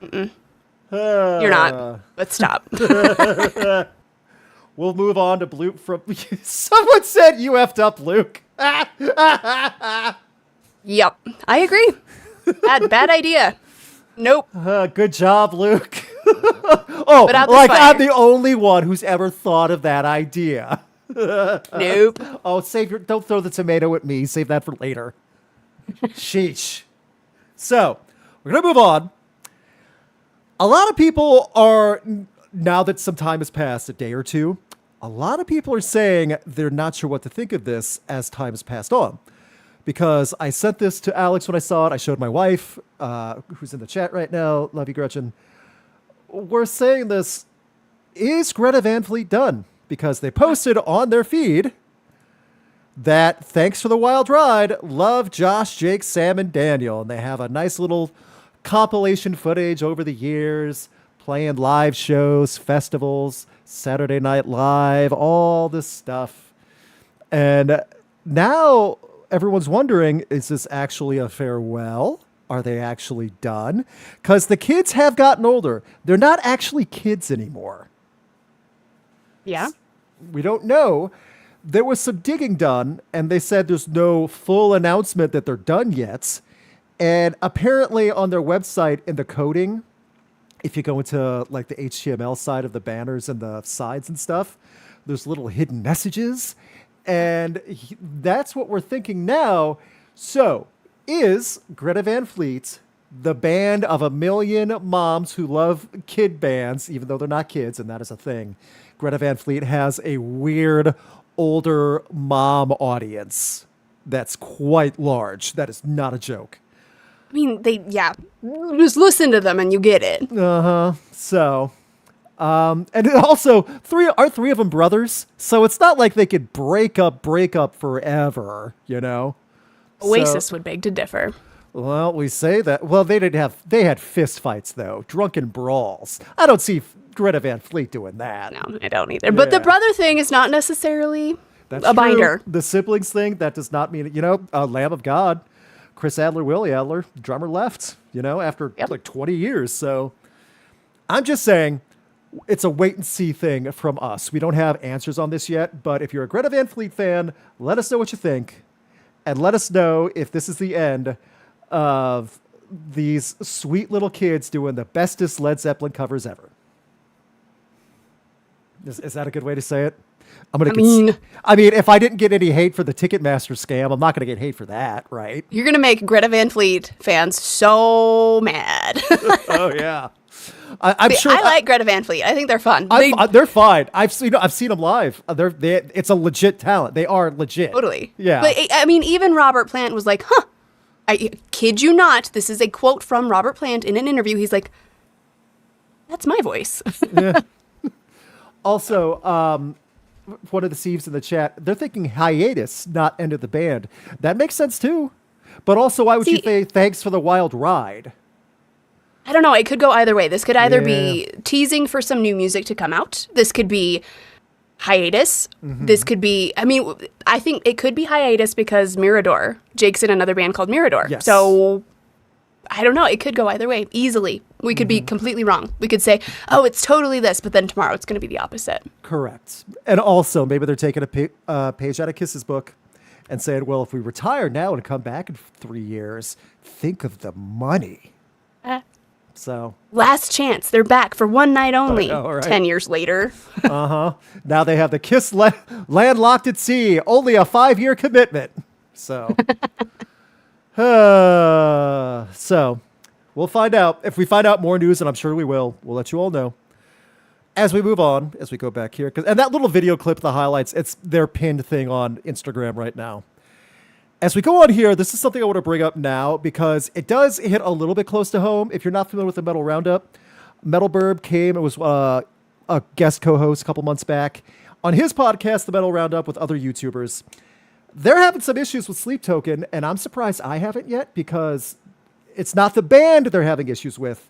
You're not, but stop. We'll move on to Luke from... Someone said you effed up, Luke. Yep. I agree. Bad idea. Nope. Good job, Luke. Oh, like I'm the only one who's ever thought of that idea. Nope. Oh, don't throw the tomato at me. Save that for later. Sheesh. So, we're going to move on. A lot of people are, now that some time has passed, a day or two, a lot of people are saying they're not sure what to think of this as time has passed on. Because I sent this to Alex when I saw it. I showed my wife, who's in the chat right now. Love you, Gretchen. We're saying this, is Greta Van Fleet done? Because they posted on their feed that thanks for the wild ride, love Josh, Jake, Sam, and Daniel. And they have a nice little compilation footage over the years, playing live shows, festivals, Saturday Night Live, all this stuff. And now everyone's wondering, is this actually a farewell? Are they actually done? Because the kids have gotten older. They're not actually kids anymore. Yeah. We don't know. There was some digging done, and they said there's no full announcement that they're done yet. And apparently on their website in the coding, if you go into like the HTML side of the banners and the sides and stuff, there's little hidden messages. And that's what we're thinking now. So is Greta Van Fleet the band of 1 million moms who love kid bands, even though they're not kids, and that is a thing? Greta Van Fleet has a weird older mom audience that's quite large. That is not a joke. I mean, just listen to them and you get it. So, and also aren't three of them brothers? So it's not like they could break up forever, you know? Oasis would beg to differ. Well, we say that. Well, they had fist fights though, drunken brawls. I don't see Greta Van Fleet doing that. No, I don't either. But the brother thing is not necessarily a binder. The siblings thing, that does not mean, Lamb of God. Chris Adler, Willie Adler, drummer left, after like 20 years. So I'm just saying, it's a wait and see thing from us. We don't have answers on this yet, but if you're a Greta Van Fleet fan, let us know what you think, and let us know if this is the end of these sweet little kids doing the bestest Led Zeppelin covers ever. Is that a good way to say it? I mean, if I didn't get any hate for the Ticketmaster scam, I'm not going to get hate for that, right? You're going to make Greta Van Fleet fans so mad. Oh, yeah. I'm sure. I like Greta Van Fleet. I think they're fun. They're fine. I've seen them live. It's a legit talent. They are legit. Totally. Yeah. But I mean, even Robert Plant was like, huh. I kid you not. This is a quote from Robert Plant in an interview. He's like, that's my voice. Yeah. Also, one of the Steves in the chat, they're thinking hiatus, not end of the band. That makes sense too. But also, why would you say thanks for the wild ride? I don't know. It could go either way. This could either be teasing for some new music to come out. This could be hiatus. Mm-hmm. This could be, I mean, I think it could be hiatus because Mirador. Jake's in another band called Mirador. Yes. So, I don't know. It could go either way, easily. We could be completely wrong. We could say, oh, it's totally this, but then tomorrow it's going to be the opposite. Correct. And also, maybe they're taking a page out of Kiss's book and saying, well, if we retire now and come back in 3 years, think of the money. So last chance. They're back for one night only. Know, right? 10 years later. Now they have the Kiss landlocked at sea. Only a 5-year commitment. So, so we'll find out. If we find out more news, and I'm sure we will, we'll let you all know. As we move on, as we go back here, and that little video clip, the highlights, it's their pinned thing on Instagram right now. As we go on here, this is something I want to bring up now because it does hit a little bit close to home. If you're not familiar with the Metal Roundup, Metal Burb came and was a guest co-host a couple months back on his podcast, The Metal Roundup, with other YouTubers. They're having some issues with Sleep Token, and I'm surprised I haven't yet because it's not the band they're having issues with.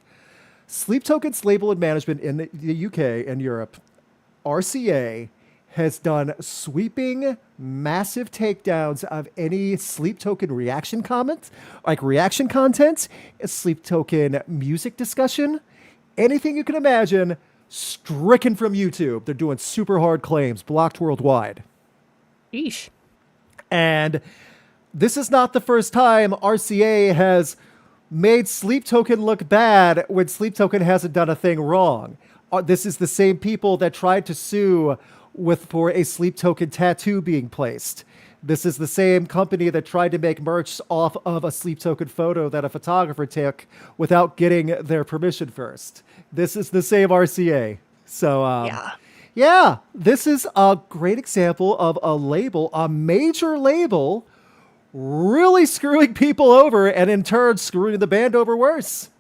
Sleep Token's label and management in the UK and Europe, RCA, has done sweeping, massive takedowns of any Sleep Token reaction comments, like reaction content, Sleep Token music discussion, anything you can imagine, stricken from YouTube. They're doing super hard claims, blocked worldwide. Yeesh. And this is not the first time RCA has made Sleep Token look bad when Sleep Token hasn't done a thing wrong. This is the same people that tried to sue for a Sleep Token tattoo being placed. This is the same company that tried to make merch off of a Sleep Token photo that a photographer took without getting their permission first. This is the same RCA. So, yeah, this is a great example of a label, a major label, really screwing people over and in turn screwing the band over worse.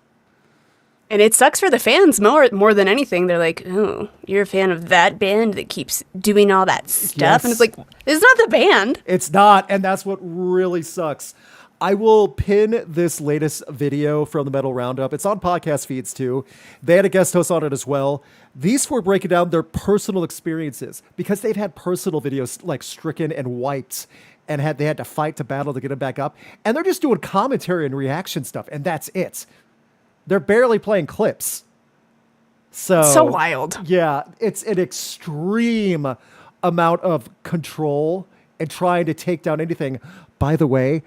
And it sucks for the fans more than anything. They're like, oh, you're a fan of that band that keeps doing all that stuff? Yes. And it's like, it's not the band. It's not, and that's what really sucks. I will pin this latest video from the Metal Roundup. It's on podcast feeds, too. They had a guest host on it as well. These four breaking down their personal experiences because they've had personal videos like stricken and wiped and they had to fight to battle to get them back up. And they're just doing commentary and reaction stuff, and that's it. They're barely playing clips. So wild. Yeah, it's an extreme amount of control and trying to take down anything. By the way,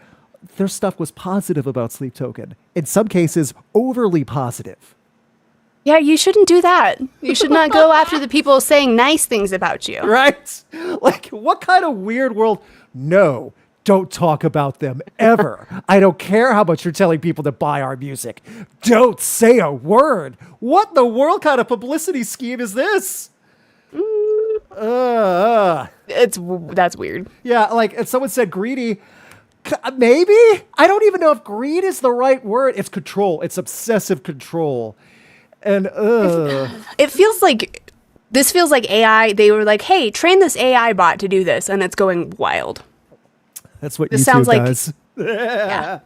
their stuff was positive about Sleep Token. In some cases, overly positive. Yeah, you shouldn't do that. You should not go after the people saying nice things about you. Right? Like, what kind of weird world? No. Don't talk about them ever. I don't care how much you're telling people to buy our music. Don't say a word. What in the world kind of publicity scheme is this? That's weird. Yeah, like if someone said greedy, maybe? I don't even know if greed is the right word. It's control. It's obsessive control. And it feels like this feels like AI. They were like, hey, train this AI bot to do this, and it's going wild. That's what this YouTube sounds like, does. Yeah.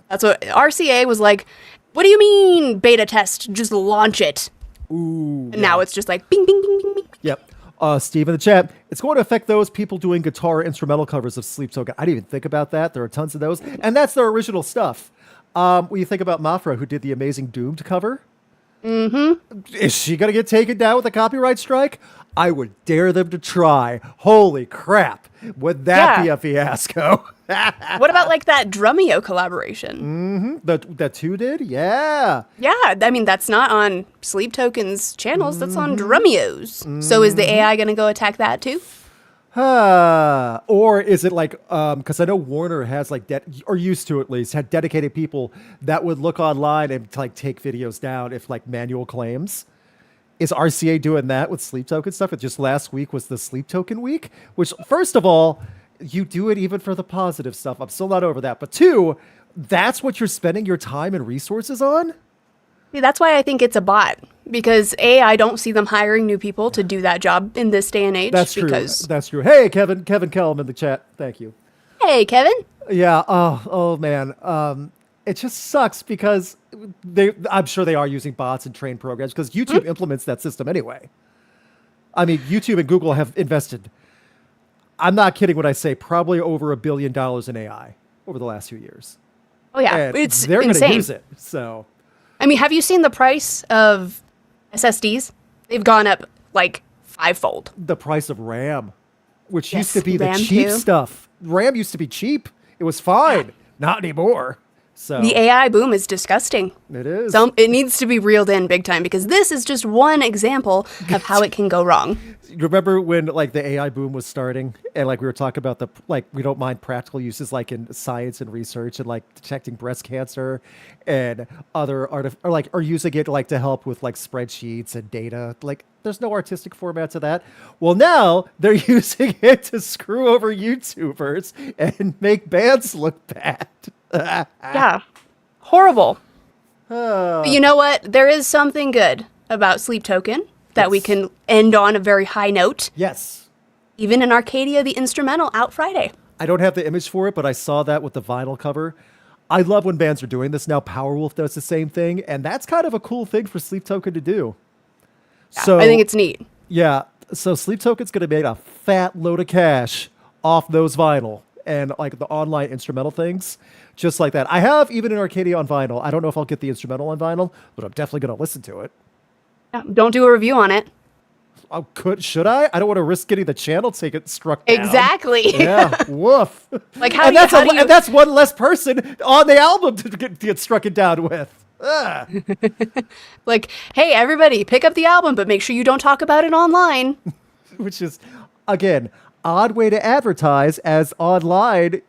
That's what RCA was like. What do you mean beta test? Just launch it. Ooh. And now it's just like bing, bing, bing, bing, bing. Yep. Steve in the chat. It's going to affect those people doing guitar instrumental covers of Sleep Token. I didn't even think about that. There are tons of those. And that's their original stuff. When you think about Mafra, who did the amazing Doomed cover, Is she going to get taken down with a copyright strike? I would dare them to try. Holy crap. Would that be a fiasco? What about like that Drumeo collaboration? The two did? Yeah. Yeah, I mean, that's not on Sleep Token's channels. That's on Drumeo's. So is the AI going to go attack that too? Or is it like, because I know Warner has like, or used to at least, had dedicated people that would look online and like take videos down if like manual claims. Is RCA doing that with Sleep Token stuff? It just last week was the Sleep Token week, which first of all, you do it even for the positive stuff. I'm still not over that. But two, that's what you're spending your time and resources on? See, that's why I think it's a bot. Because I don't see them hiring new people to do that job in this day and age. That's true. That's true. Hey, Kevin Kellum in the chat. Thank you. Hey, Kevin. Yeah. Oh man. It just sucks because I'm sure they are using bots and trained programs because YouTube implements that system anyway. I mean, YouTube and Google have invested, I'm not kidding when I say probably over $1 billion in AI over the last few years. Oh yeah, And it's they're insane. going to use it. So, I mean, have you seen the price of SSDs? They've gone up like 5-fold. the price of RAM, which Yes, used to be the RAM cheap too. stuff. RAM used to be cheap. It was fine. Not anymore. So The AI boom is disgusting. it is. So it needs to be reeled in big time because this is just one example of how it can go wrong. You remember when like the AI boom was starting and like we were talking about the like we don't mind practical uses like in science and research and like detecting breast cancer and other or using it like to help with like spreadsheets and data. Like there's no artistic format to that. Well, now they're using it to screw over YouTubers and make bands look bad. Yeah. Horrible. But you know what? There is something good about Sleep Token that we can end on a very high note. Yes. Even in Arcadia, the instrumental out Friday. I don't have the image for it, but I saw that with the vinyl cover. I love when bands are doing this now. Powerwolf does the same thing, and that's kind of a cool thing for Sleep Token to do. Yeah, So I think it's neat. yeah, so Sleep Token's going to make a fat load of cash off those vinyl and like the online instrumental things, just like that. I have even in Arcadia on vinyl. I don't know if I'll get the instrumental on vinyl, but I'm definitely going to listen to it. Yeah, don't do a review on it. Oh, should I? I don't want to risk getting the channel ticket struck down. Exactly. Yeah, woof. Like and that's one less person on the album to get struck down with. Ugh. Like, hey, everybody, pick up the album, but make sure you don't talk about it online. Which is, again, odd way to advertise as online.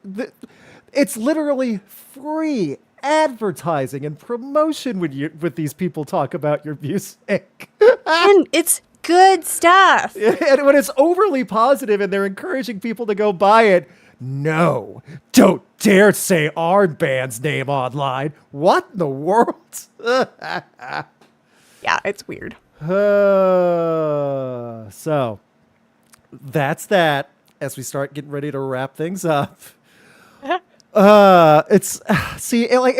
It's literally free advertising and promotion when these people talk about your music. And it's good stuff. And when it's overly positive and they're encouraging people to go buy it, no, don't dare say our band's name online. What in the world? Yeah, it's weird. So that's that as we start getting ready to wrap things up. It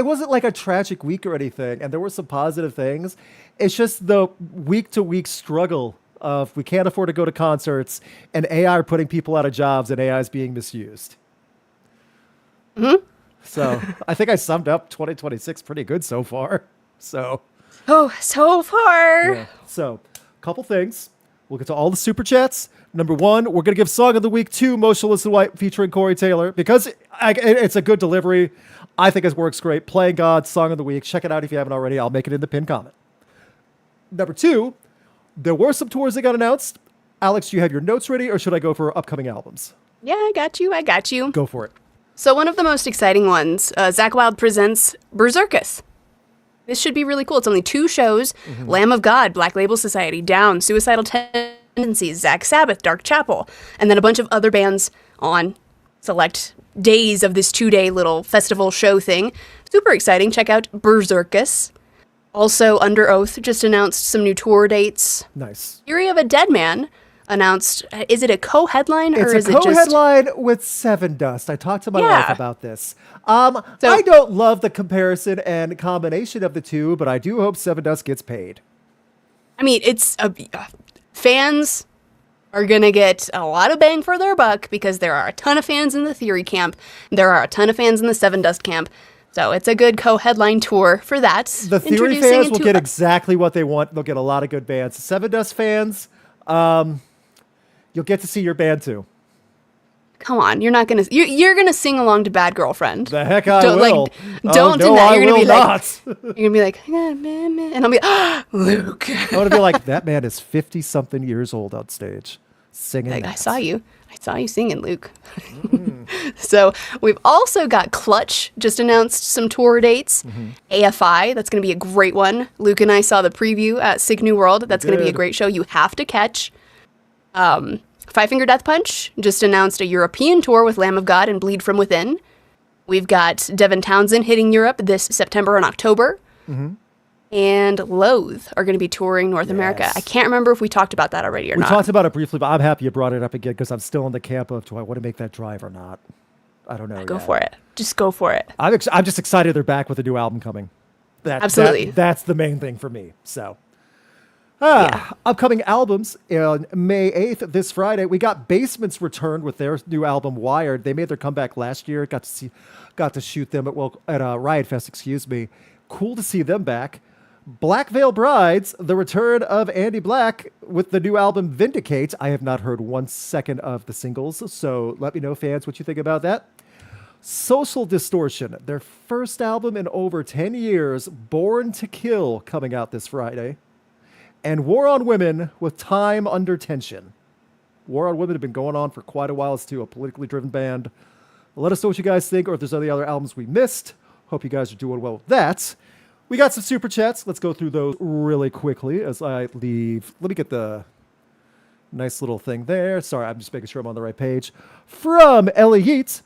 wasn't like a tragic week or anything, and there were some positive things. It's just the week to week struggle of we can't afford to go to concerts, and AI are putting people out of jobs, and AI is being misused. So I think I summed up 2026 pretty good so far. So So far. yeah. So a couple things. We'll get to all the super chats. Number one, we're going to give Song of the Week to Motionless In White featuring Corey Taylor because it's a good delivery. I think it works great. Playing God, Song of the Week. Check it out if you haven't already. I'll make it in the pinned comment. Number two, there were some tours that got announced. Alex, do you have your notes ready or should I go for upcoming albums? Yeah, I got you. Go for it. So one of the most exciting ones, Zakk Wylde presents Berserkus. This should be really cool. It's only 2 shows. Lamb of God, Black Label Society, Down, Suicidal Tendencies, Zach Sabbath, Dark Chapel, and then a bunch of other bands on select days of this 2-day little festival show thing. Super exciting. Check out Berserkus. Also, Under Oath just announced some new tour dates. Nice. Theory of a Dead Man announced, is it a co-headline or It's is a it just... co-headline with Seven Dust. I talked to my Yeah. wife about this. I don't love the comparison and combination of the two, but I do hope Seven Dust gets paid. I mean, fans are going to get a lot of bang for their buck because there are a ton of fans in the Theory camp. There are a ton of fans in the Seven Dust camp. So it's a good co-headline tour for that. The Theory fans will get exactly what they want. They'll get a lot of good bands. Seven Dust fans, you'll get to see your band too. Come on, you're not gonna you're gonna sing along to Bad Girlfriend. The heck I will. Don't do that. You're gonna be like, you're gonna be like, and I'll be Luke. I'm gonna be like, that man is 50-something years old on stage singing. Like, I saw you singing, Luke. So we've also got Clutch just announced some tour dates. AFI, that's going to be a great one. Luke and I saw the preview at Sick New World. That's going to be a great show. You have to catch. Five Finger Death Punch just announced a European tour with Lamb of God and Bleed From Within. We've got Devin Townsend hitting Europe this September and October. And Loathe are going to be touring North America. I can't remember if we talked about that already or not. We talked about it briefly, but I'm happy you brought it up again because I'm still in the camp of, do I want to make that drive or not? I don't know. Go for it. Just go for it. I'm just excited they're back with a new album coming. Absolutely. That's the main thing for me. So, upcoming albums on May 8th, this Friday, we got Basement's return with their new album Wired. They made their comeback last year. Got to shoot them at Riot Fest. Excuse me. Cool to see them back. Black Veil Brides, the return of Andy Black with the new album Vindicate. I have not heard 1 second of the singles, so let me know, fans, what you think about that. Social Distortion, their first album in over 10 years, Born to Kill, coming out this Friday. And War on Women with Time Under Tension. War on Women have been going on for quite a while. It's too a politically driven band. Let us know what you guys think, or if there's any other albums we missed. Hope you guys are doing well with that. We got some super chats. Let's go through those really quickly as I leave. Let me get the nice little thing there. Sorry, I'm just making sure I'm on the right page. From Ellie Yeats,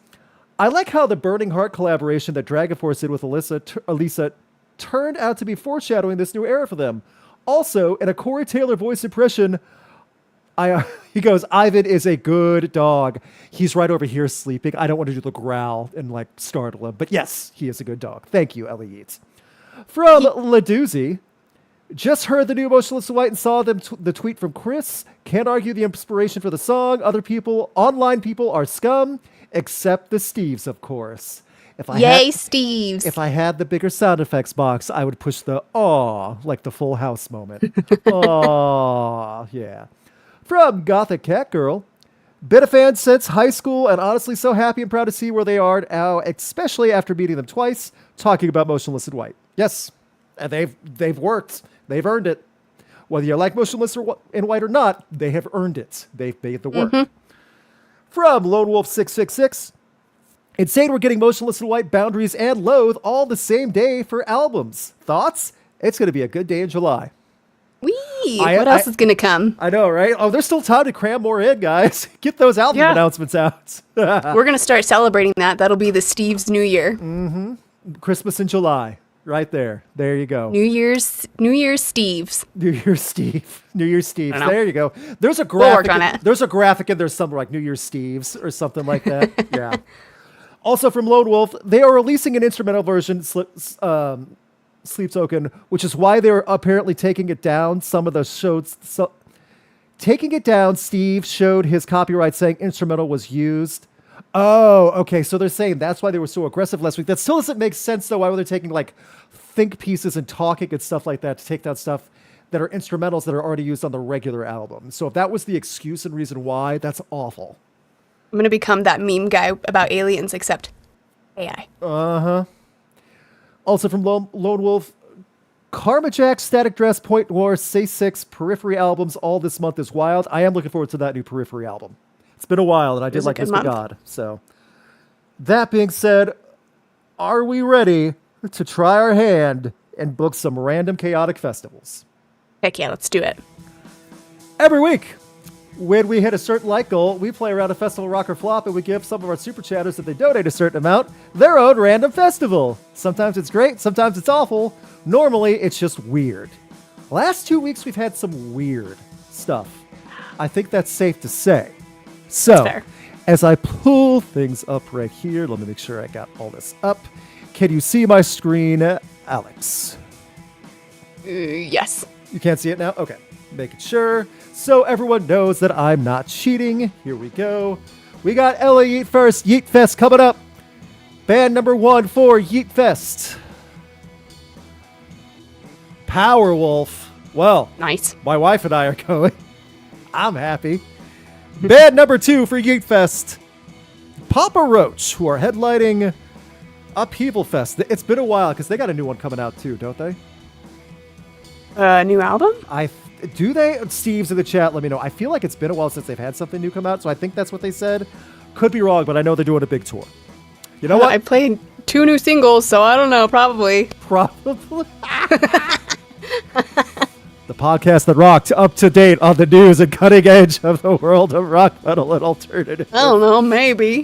I like how the Burning Heart collaboration that Dragonforce did with Alissa turned out to be foreshadowing this new era for them. Also, in a Corey Taylor voice impression, he goes, Ivan is a good dog. He's right over here sleeping. I don't want to do the growl and startle him. But yes, he is a good dog. Thank you, Ellie Yeats. From Laduzzi, just heard the new Motionless in White and saw the tweet from Chris. Can't argue the inspiration for the song. Other people, online people, are scum, except the Steves, of course. Steves. If I had the bigger sound effects box, I would push the aw, like the Full House moment. Aw, yeah. From Gothic Cat Girl, been a fan since high school and honestly so happy and proud to see where they are now, especially after meeting them twice, talking about Motionless in White. Yes, and they've worked. They've earned it. Whether you like Motionless in White or not, they have earned it. They've made the work. From Lone Wolf 666, insane we're getting Motionless in White, Boundaries, and Loathe all the same day for albums. Thoughts? It's going to be a good day in July. What else is going to come? I know, right? Oh, there's still time to cram more in, guys. Get those album announcements out. We're going to start celebrating that. That'll be the Steve's New Year. Christmas in July. Right there. There you go. New Year's Steves. New Year's Steve. New Year's Steves. There you go. There's a graphic. We'll work on it. There's a graphic and there's something like New Year's Steves or something like that. Yeah. Also from Lone Wolf, they are releasing an instrumental version, Sleep Token, which is why they're apparently taking it down. Some of the shows, taking it down, Steve showed his copyright saying instrumental was used. Oh, okay. So they're saying that's why they were so aggressive last week. That still doesn't make sense, though. Why were they taking think pieces and talking and stuff like that to take down stuff that are instrumentals that are already used on the regular album? So if that was the excuse and reason why, that's awful. I'm going to become that meme guy about aliens, except AI. Also from Lone Wolf, Karma Jack, Static Dress, Point Noir, Say 6, Periphery albums all this month is wild. I am looking forward to that new Periphery album. It's been a while, and I did like Miss God. So, that being said, are we ready to try our hand and book some random chaotic festivals? Heck yeah, let's do it. Every week, when we hit a certain like goal, we play around a festival rock or flop, and we give some of our super chatters, if they donate a certain amount, their own random festival. Sometimes it's great, sometimes it's awful. Normally, it's just weird. Last 2 weeks, we've had some weird stuff. I think that's safe to say. So, as I pull things up right here, let me make sure I got all this up. Can you see my screen, Alex? Yes. You can't see it now? Okay. Making sure. So everyone knows that I'm not cheating. Here we go. We got Ella Yeet first. Yeet Fest coming up. Band number 1 for Yeet Fest. Powerwolf. Well, Nice. my wife and I are going. I'm happy. Band number 2 for Yeet Fest. Papa Roach, who are headlining Upheaval Fest. It's been a while because they got a new one coming out too, don't they? New album? Do they? Steve's in the chat. Let me know. I feel like it's been a while since they've had something new come out, so I think that's what they said. Could be wrong, but I know they're doing a big tour. You know what? I played 2 new singles, so I don't know. Probably. Probably. The podcast that rocked, up to date on the news and cutting edge of the world of rock metal and alternative. I don't know. Maybe.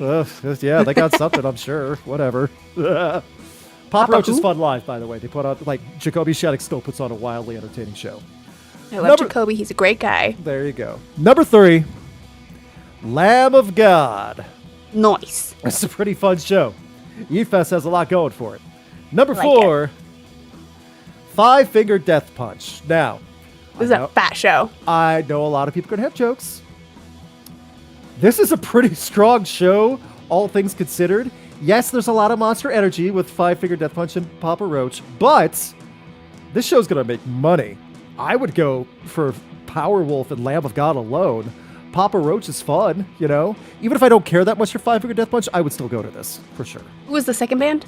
Yeah, they got something, I'm sure. Whatever. Papa Roach is fun live, by the way. They put on, like, Jacoby Shaddix still puts on a wildly entertaining show. I love Jacoby. He's a great guy. There you go. Number 3, Lamb of God. Nice. It's a pretty fun show. Yeet Fest has a lot going for it. Number like 4, Five Finger Death Punch. Now, This is a fat show. I know a lot of people are going to have jokes. This is a pretty strong show, all things considered. Yes, there's a lot of monster energy with Five Finger Death Punch and Papa Roach, but this show's going to make money. I would go for Powerwolf and Lamb of God alone. Papa Roach is fun, you know? Even if I don't care that much for Five Finger Death Punch, I would still go to this, for sure. Who was the second band?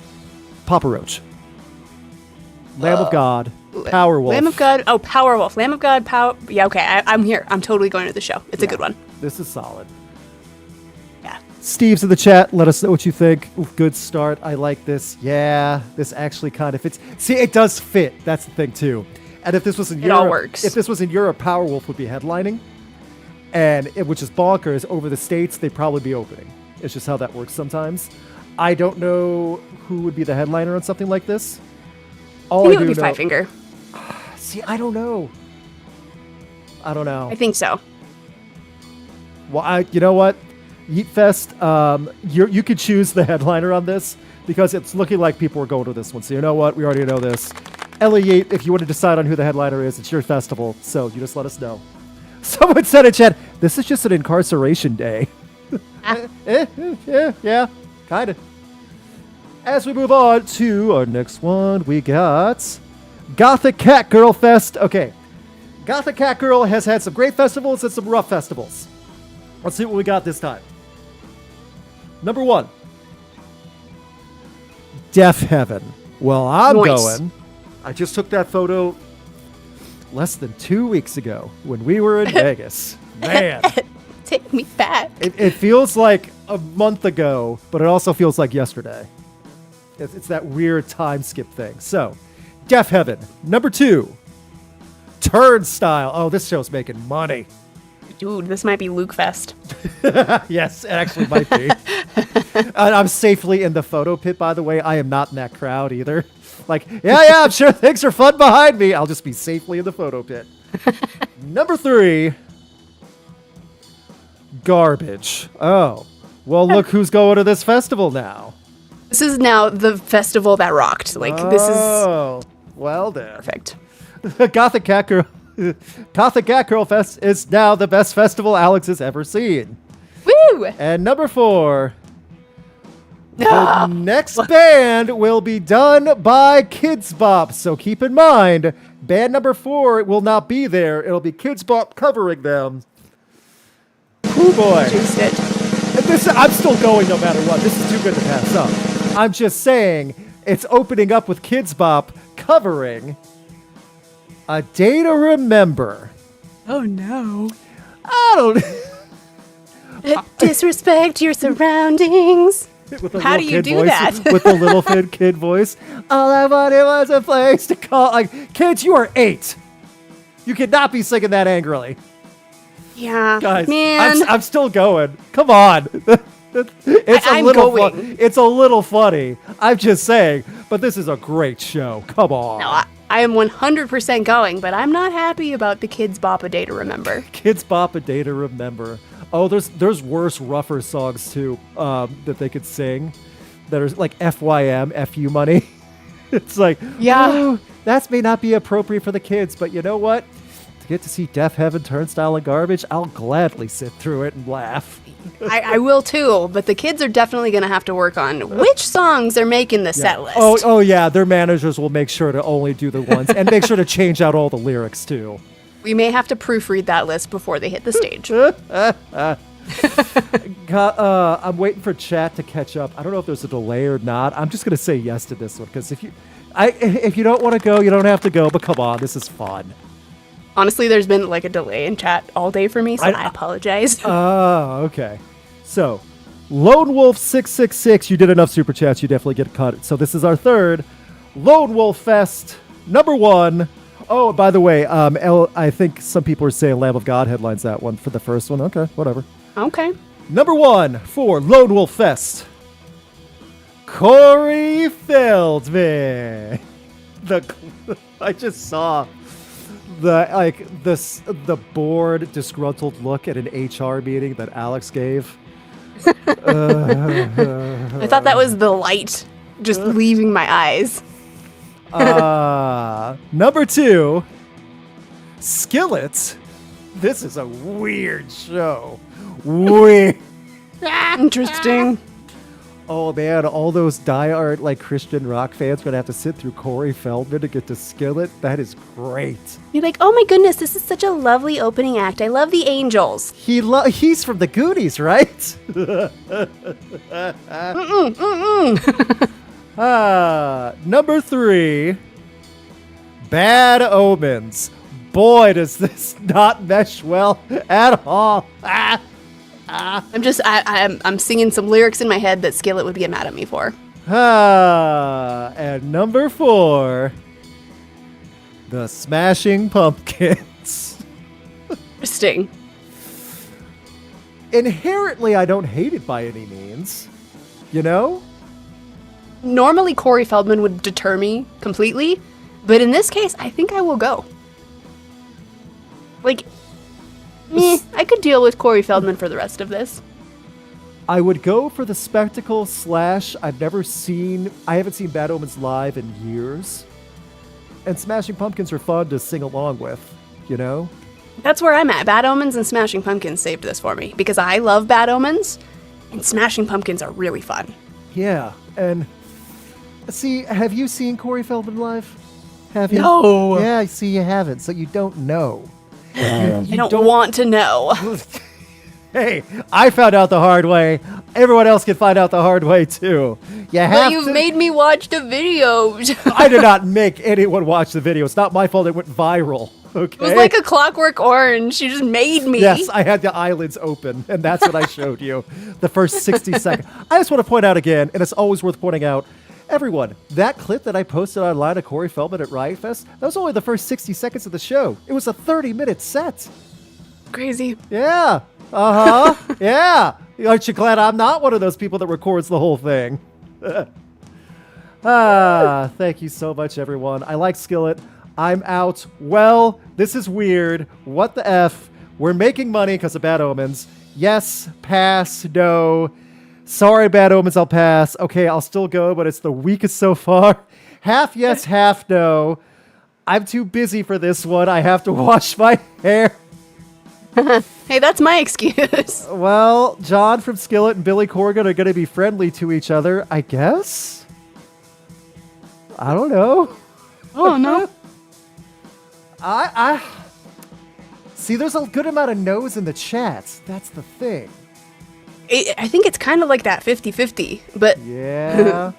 Papa Roach. Lamb of God. Powerwolf. Lamb of God. Oh, Powerwolf. Lamb of God. Yeah, okay. I'm here. I'm totally going to the show. It's a good one. This is solid. Yeah. Steve's in the chat. Let us know what you think. Ooh, good start. I like this. Yeah, this actually kind of fits. See, it does fit. That's the thing, too. And if this was in Europe, all works. If this was in Europe, Powerwolf would be headlining. Which is bonkers. Over the States, they'd probably be opening. It's just how that works sometimes. I don't know who would be the headliner on something like this. I think it would be Five Finger. See, I don't know. I think so. Well, you know what? Yeet Fest, you could choose the headliner on this because it's looking like people are going to this one. So you know what? We already know this. Ellie Yeet, if you want to decide on who the headliner is, it's your festival. So you just let us know. Someone said in chat, this is just an incarceration day. Yeah, kind of. As we move on to our next one, we got Gothic Cat Girl Fest. Okay, Gothic Cat Girl has had some great festivals and some rough festivals. Let's see what we got this time. Number 1, Deaf Heaven. Well, I'm going. I just took that photo less than 2 weeks ago when we were in Vegas. Man. Take me back. It feels like a month ago, but it also feels like yesterday. It's that weird time skip thing. So, Deaf Heaven. Number 2, Turnstile. Oh, this show's making money. Dude, this might be Luke Fest. Yes, it actually might be. I'm safely in the photo pit, by the way. I am not in that crowd either. Like, yeah, I'm sure things are fun behind me. I'll just be safely in the photo pit. Number 3, Garbage. Oh, well, look who's going to this festival now. This is now the festival that rocked. This is... Oh, well then. Perfect. Gothic Cat Girl Fest is now the best festival Alex has ever seen. Woo! And number 4, the next band will be done by Kids Bop. So keep in mind, band number 4 will not be there. It'll be Kids Bop covering them. Oh boy. Juiced it. I'm still going no matter what. This is too good to pass up. I'm just saying, it's opening up with Kids Bop covering A Day to Remember. Oh no. I don't... Disrespect your surroundings. How do you do that? With the little kid voice. All I wanted was a place to call. Like, kids, you are 8. You cannot be singing that angrily. Yeah, Guys, man. I'm still going. Come on. It's a little funny. I'm just saying. But this is a great show. Come on. No, I am 100% going, but I'm not happy about the Kids Bop A Day to Remember. Kids Bop A Day to Remember. Oh, there's worse, rougher songs too that they could sing. That are like FYM, FU money. It's like, yeah, that may not be appropriate for the kids, but you know what? get to see Death Heaven, Turnstile, and Garbage, I'll gladly sit through it and laugh. I will too, but the kids are definitely going to have to work on which songs are making the set list. Oh, yeah. Their managers will make sure to only do the ones and make sure to change out all the lyrics, too. We may have to proofread that list before they hit the stage. I'm waiting for chat to catch up. I don't know if there's a delay or not. I'm just going to say yes to this one because if you don't want to go, you don't have to go, but come on, this is fun. Honestly, there's been like a delay in chat all day for me, so I apologize. Oh, okay. So, Lone Wolf 666, you did enough super chats, you definitely get cut. So this is our third Lone Wolf Fest number 1. Oh, by the way, I think some people are saying Lamb of God headlines that one for the first one. Okay, whatever. Okay. Number 1 for Lone Wolf Fest, Corey Feldman. I just saw the bored, disgruntled look at an HR meeting that Alex gave. I thought that was the light just leaving my eyes. Number 2, Skillet. This is a weird show. Weird. Interesting. Oh man, all those die-hard like Christian rock fans are gonna have to sit through Corey Feldman to get to Skillet. That is great. You're like, oh my goodness, this is such a lovely opening act. I love the Angels. He's from the Goonies, right? Number 3, Bad Omens. Boy, does this not mesh well at all. I'm singing some lyrics in my head that Skillet would get mad at me for. And number 4, the Smashing Pumpkins. Interesting. Inherently, I don't hate it by any means. You know? Normally, Corey Feldman would deter me completely, but in this case, I think I will go. Like, I could deal with Corey Feldman for the rest of this. I would go for the spectacle / I haven't seen Bad Omens live in years. And Smashing Pumpkins are fun to sing along with, you know? That's where I'm at. Bad Omens and Smashing Pumpkins saved this for me because I love Bad Omens and Smashing Pumpkins are really fun. Yeah, and see, have you seen Corey Feldman live? Have you? No. Yeah, see, you haven't, so you don't know. You don't want to know. Hey, I found out the hard way. Everyone else can find out the hard way too. But you've made me watch the videos. I did not make anyone watch the video. It's not my fault it went viral. Okay. It was like a Clockwork Orange. You just made me. Yes, I had the eyelids open, and that's what I showed you. The first 60 seconds. I just want to point out again, and it's always worth pointing out, everyone, that clip that I posted online of Corey Feldman at Riot Fest, that was only the first 60 seconds of the show. It was a 30-minute set. Crazy. Yeah. Uh-huh. Yeah. Aren't you glad I'm not one of those people that records the whole thing? Thank you so much, everyone. I like Skillet. I'm out. Well, this is weird. What the F? We're making money because of Bad Omens. Yes, pass, no. Sorry, Bad Omens, I'll pass. Okay, I'll still go, but it's the weakest so far. Half yes, half no. I'm too busy for this one. I have to wash my hair. Hey, that's my excuse. Well, John from Skillet and Billy Corgan are going to be friendly to each other, I guess? I don't know. Oh, no. I see, there's a good amount of no's in the chats. That's the thing. I think it's kind of like that 50-50, but yeah.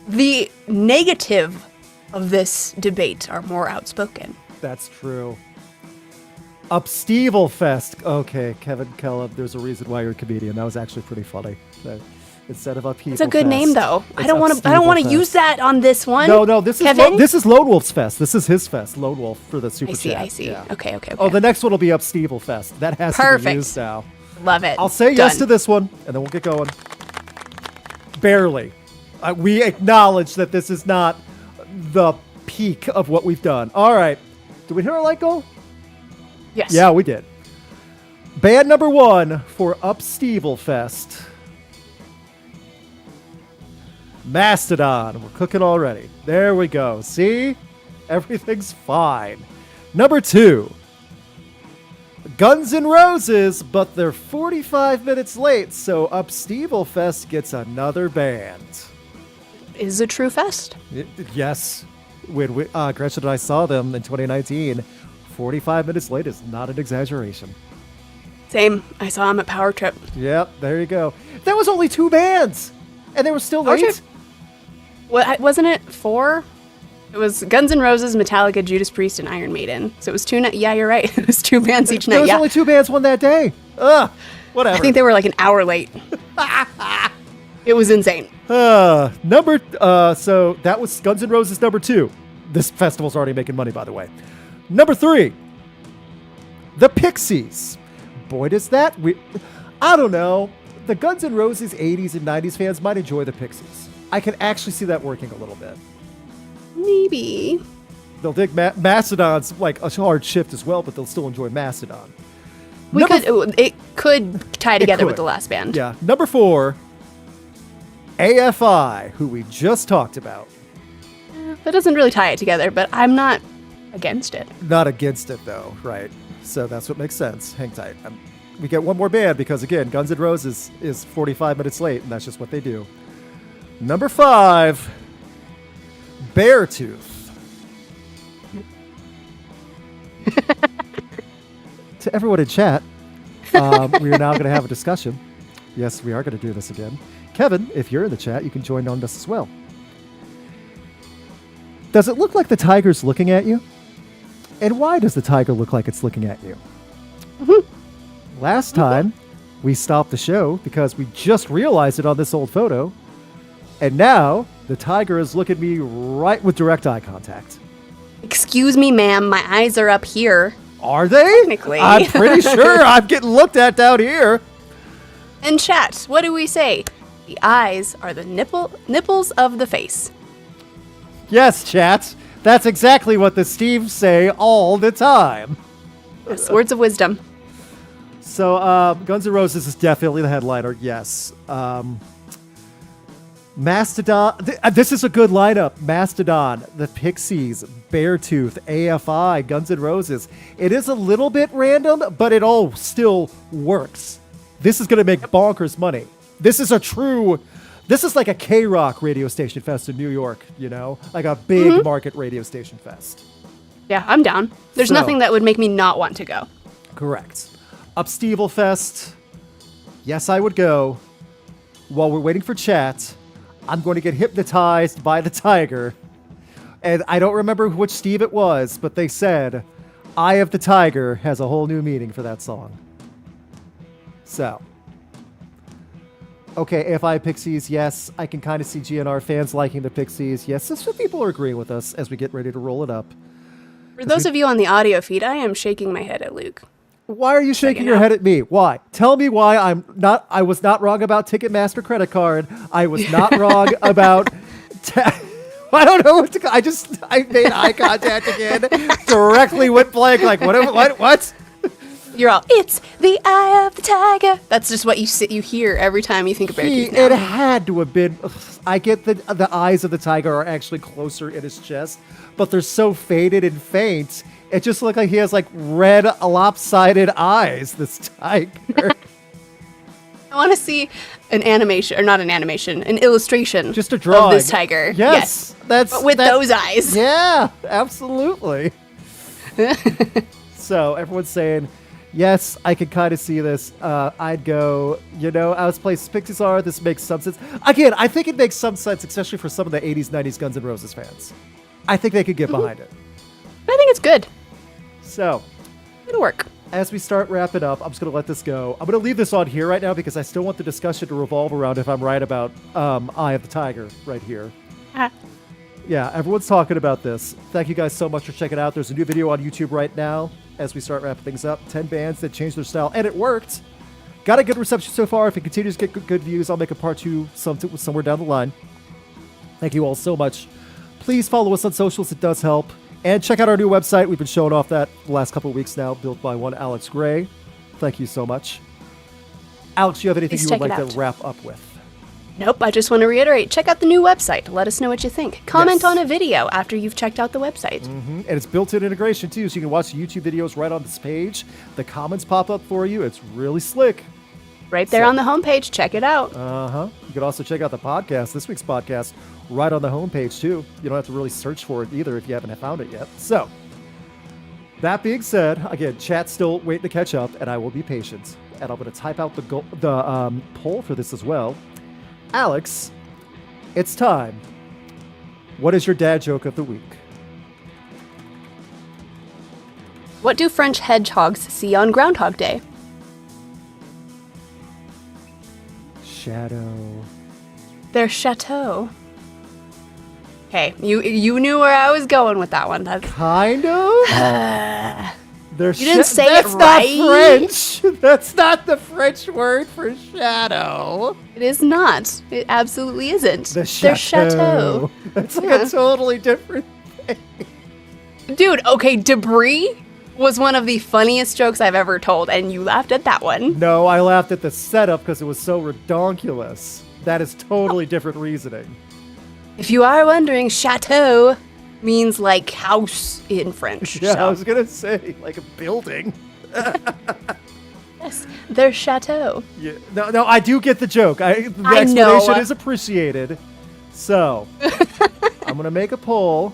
The negative of this debate are more outspoken. That's true. Upstevel Fest. Okay, Kevin Kellogg, there's a reason why you're a comedian. That was actually pretty funny. Instead of Upheaval It's a good Fest, name, though. I don't want to Upstevel use that on this one. No, this Kevin? is Lone Wolf's Fest. This is his fest, Lone Wolf for the super chat. I see. Yeah. Okay. Oh, the next one will be Upstevel Fest. That has to be used now. Love it. I'll say Done. yes to this one, and then we'll get going. Barely. We acknowledge that this is not the peak of what we've done. All right. Did we hear our light goal? Yes. Yeah, we did. Band number 1 for Upstevel Fest. Mastodon. We're cooking already. There we go. See? Everything's fine. Number 2. Guns N' Roses, but they're 45 minutes late, so Upsteeble Fest gets another band. Is a true fest. Yes. When Gretchen and I saw them in 2019, 45 minutes late is not an exaggeration. Same. I saw him at Power Trip. Yep, there you go. That was only 2 bands, and they were still Power late. Trip? What, wasn't it 4? It was Guns N' Roses, Metallica, Judas Priest, and Iron Maiden. So it was 2 nights. Yeah, you're right. It was 2 bands each night. There was only 2 bands one that day. Ugh, whatever. I think they were like an hour late. It was insane. So that was Guns N' Roses number 2. This festival's already making money, by the way. Number 3, the Pixies. Boy, does that... I don't know. The Guns N' Roses 80s and 90s fans might enjoy the Pixies. I can actually see that working a little bit. Maybe. They'll dig Mastodon's like a hard shift as well, but they'll still enjoy Mastodon. It could tie together with the last band. Yeah. Number 4, AFI, who we just talked about. That doesn't really tie it together, but I'm not against it. Not against it, though, right? So that's what makes sense. Hang tight. We get one more band because, again, Guns N' Roses is 45 minutes late, and that's just what they do. Number 5, Beartooth. To everyone in chat, we are now going to have a discussion. Yes, we are going to do this again. Kevin, if you're in the chat, you can join on this as well. Does it look like the tiger's looking at you? And why does the tiger look like it's looking at you? Mm-hmm. Last time, we stopped the show because we just realized it on this old photo. And now, the tiger is looking at me right with direct eye contact. Excuse me, ma'am. My eyes are up here. Are they? Technically. I'm pretty sure I'm getting looked at down here. In chat, what do we say? The eyes are the nipples of the face. Yes, chat. That's exactly what the Steves say all the time. Yes, words of wisdom. So, Guns N' Roses is definitely the headliner, yes. Mastodon, this is a good lineup. Mastodon, the Pixies, Beartooth, AFI, Guns N' Roses. It is a little bit random, but it all still works. This is going to make bonkers money. This is like a K-Rock radio station fest in New York, you know? Like a big market radio station fest. Yeah, I'm down. There's nothing that would make me not want to go. Correct. Upsteeble Fest, yes, I would go. While we're waiting for chat, I'm going to get hypnotized by the tiger. And I don't remember which Steve it was, but they said, Eye of the Tiger has a whole new meaning for that song. So. Okay, AFI Pixies, yes. I can kind of see GNR fans liking the Pixies. Yes, some people are agreeing with us as we get ready to roll it up. For those of you on the audio feed, I am shaking my head at Luke. Why are you shaking your head at me? Why? Tell me why I was not wrong about Ticketmaster credit card. I was not wrong about... I don't know what to... I made eye contact again. Directly went blank. Like, what? You're all, it's the eye of the tiger. That's just what you hear every time you think of Beartooth now. It had to have been... I get the eyes of the tiger are actually closer in his chest, but they're so faded and faint... It just looked like he has like red lopsided eyes, this tiger. I want to see an animation, or not an animation, an illustration just a drawing of this tiger. Yes. But with those eyes. Yeah, absolutely. So everyone's saying, yes, I can kind of see this. I'd go, as places Pixies are, this makes some sense. Again, I think it makes some sense, especially for some of the 80s, 90s Guns N' Roses fans. I think they could get behind it. I think it's good. So, it'll work. As we start wrapping up, I'm just going to let this go. I'm going to leave this on here right now because I still want the discussion to revolve around if I'm right about Eye of the Tiger right here. Yeah, everyone's talking about this. Thank you guys so much for checking it out. There's a new video on YouTube right now as we start wrapping things up. 10 bands that changed their style, and it worked. Got a good reception so far. If it continues to get good views, I'll make a part 2 somewhere down the line. Thank you all so much. Please follow us on socials. It does help. And check out our new website. We've been showing off that the last couple of weeks now, built by one Alex Gray. Thank you so much. Alex, do you have anything you would like to wrap up with? Nope, I just want to reiterate, check out the new website. Let us know what you think. Comment Yes. on a video after you've checked out the website. And it's built-in integration too, so you can watch YouTube videos right on this page. The comments pop up for you. It's really slick. Right there on the homepage. Check it out. You can also check out the podcast, this week's podcast, right on the homepage too. You don't have to really search for it either if you haven't found it yet. So, that being said, again, chat's still waiting to catch up, and I will be patient. And I'm going to type out the poll for this as well. Alex, it's time. What is your dad joke of the week? What do French hedgehogs see on Groundhog Day? Shadow. Their chateau. Hey, you knew where I was going with that one. That's Kind of? you didn't say That's it right. not French. That's not the French word for shadow. It is not. It absolutely isn't. The Their chateau. chateau. That's like a totally different thing. Dude, okay, debris was one of the funniest jokes I've ever told, and you laughed at that one. No, I laughed at the setup because it was so redonkulous. That is totally different reasoning. If you are wondering, chateau means like house in French. Yeah, so. I was going to say, like a building. Yes, their chateau. Yeah. No, I do get the joke. The I explanation know. is appreciated. So, I'm going to make a poll.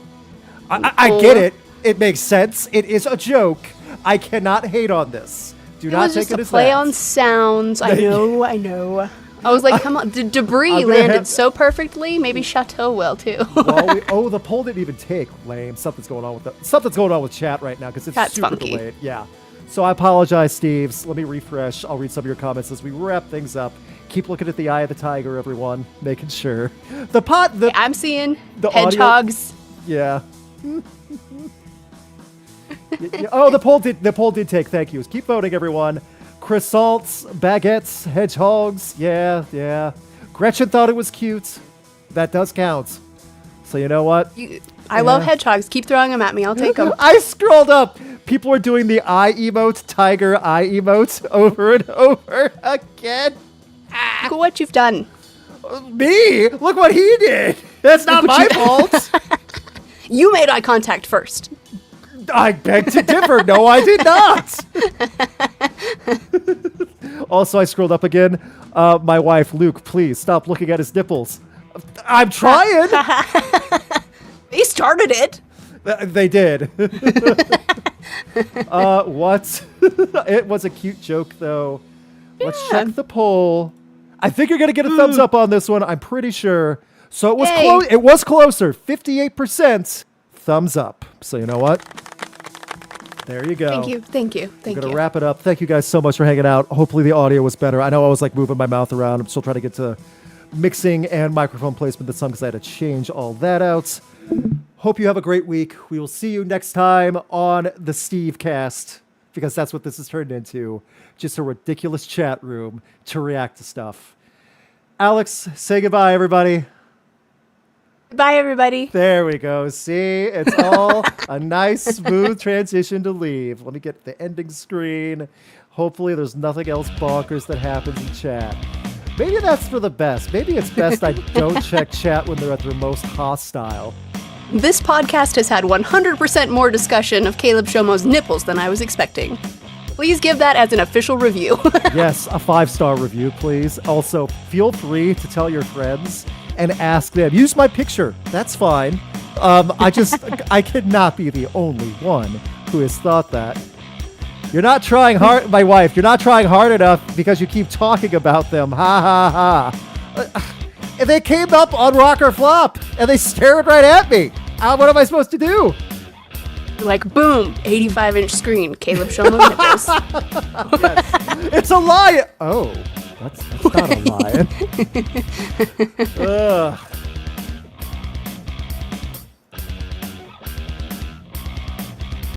I get it. It makes sense. It is a joke. I cannot hate on this. Do It not was take just it a as play that. on sounds. I know. I was like, come on, debris I'm gonna landed have- so perfectly. Maybe chateau will too. The poll didn't even take. Lame. Something's going on with chat right now because it's Chat's super funky. delayed. Yeah. So I apologize, Steves. Let me refresh. I'll read some of your comments as we wrap things up. Keep looking at the eye of the tiger, everyone. Making sure I'm seeing the audio- hedgehogs. Yeah. Oh, the poll did take. Thank you. Keep voting, everyone. Croissants, baguettes, hedgehogs. Yeah. Gretchen thought it was cute. That does count. So you know what? I love hedgehogs. Keep throwing them at me. I'll take them. I scrolled up. People are doing the eye emote, tiger eye emote over and over again. Look at what you've done. Me? Look what he did. That's not my fault. You made eye contact first. I beg to differ. No, I did not. Also, I scrolled up again. My wife, Luke, please stop looking at his nipples. I'm trying. They started it. They did. What? It was a cute joke, though. Let's check the poll. I think you're going to get a thumbs up on this one. I'm pretty sure. So it was Yay. close. It was closer. 58% thumbs up. So you know what? There you go. Thank you. I'm going to wrap it up. Thank you guys so much for hanging out. Hopefully the audio was better. I know I was like moving my mouth around. I'm still trying to get to mixing and microphone placement this time because I had to change all that out. Hope you have a great week. We will see you next time on the Steve Cast because that's what this has turned into. Just a ridiculous chat room to react to stuff. Alex, say goodbye, everybody. Bye, everybody. There we go. See, it's all a nice, smooth transition to leave. Let me get the ending screen. Hopefully there's nothing else bonkers that happens in chat. Maybe that's for the best. Maybe it's best I don't check chat when they're at their most hostile. This podcast has had 100% more discussion of Caleb Shomo's nipples than I was expecting. Please give that as an official review. Yes, a 5-star review, please. Also, feel free to tell your friends and ask them. Use my picture. That's fine. I could not be the only one who has thought that. You're not trying hard, my wife. You're not trying hard enough because you keep talking about them. Ha ha ha. And they came up on Rock or Flop and they stared right at me. What am I supposed to do? Like, boom, 85-inch screen, Caleb Shomo nipples. Yes. It's a lion. Oh, that's not a lion. Ugh.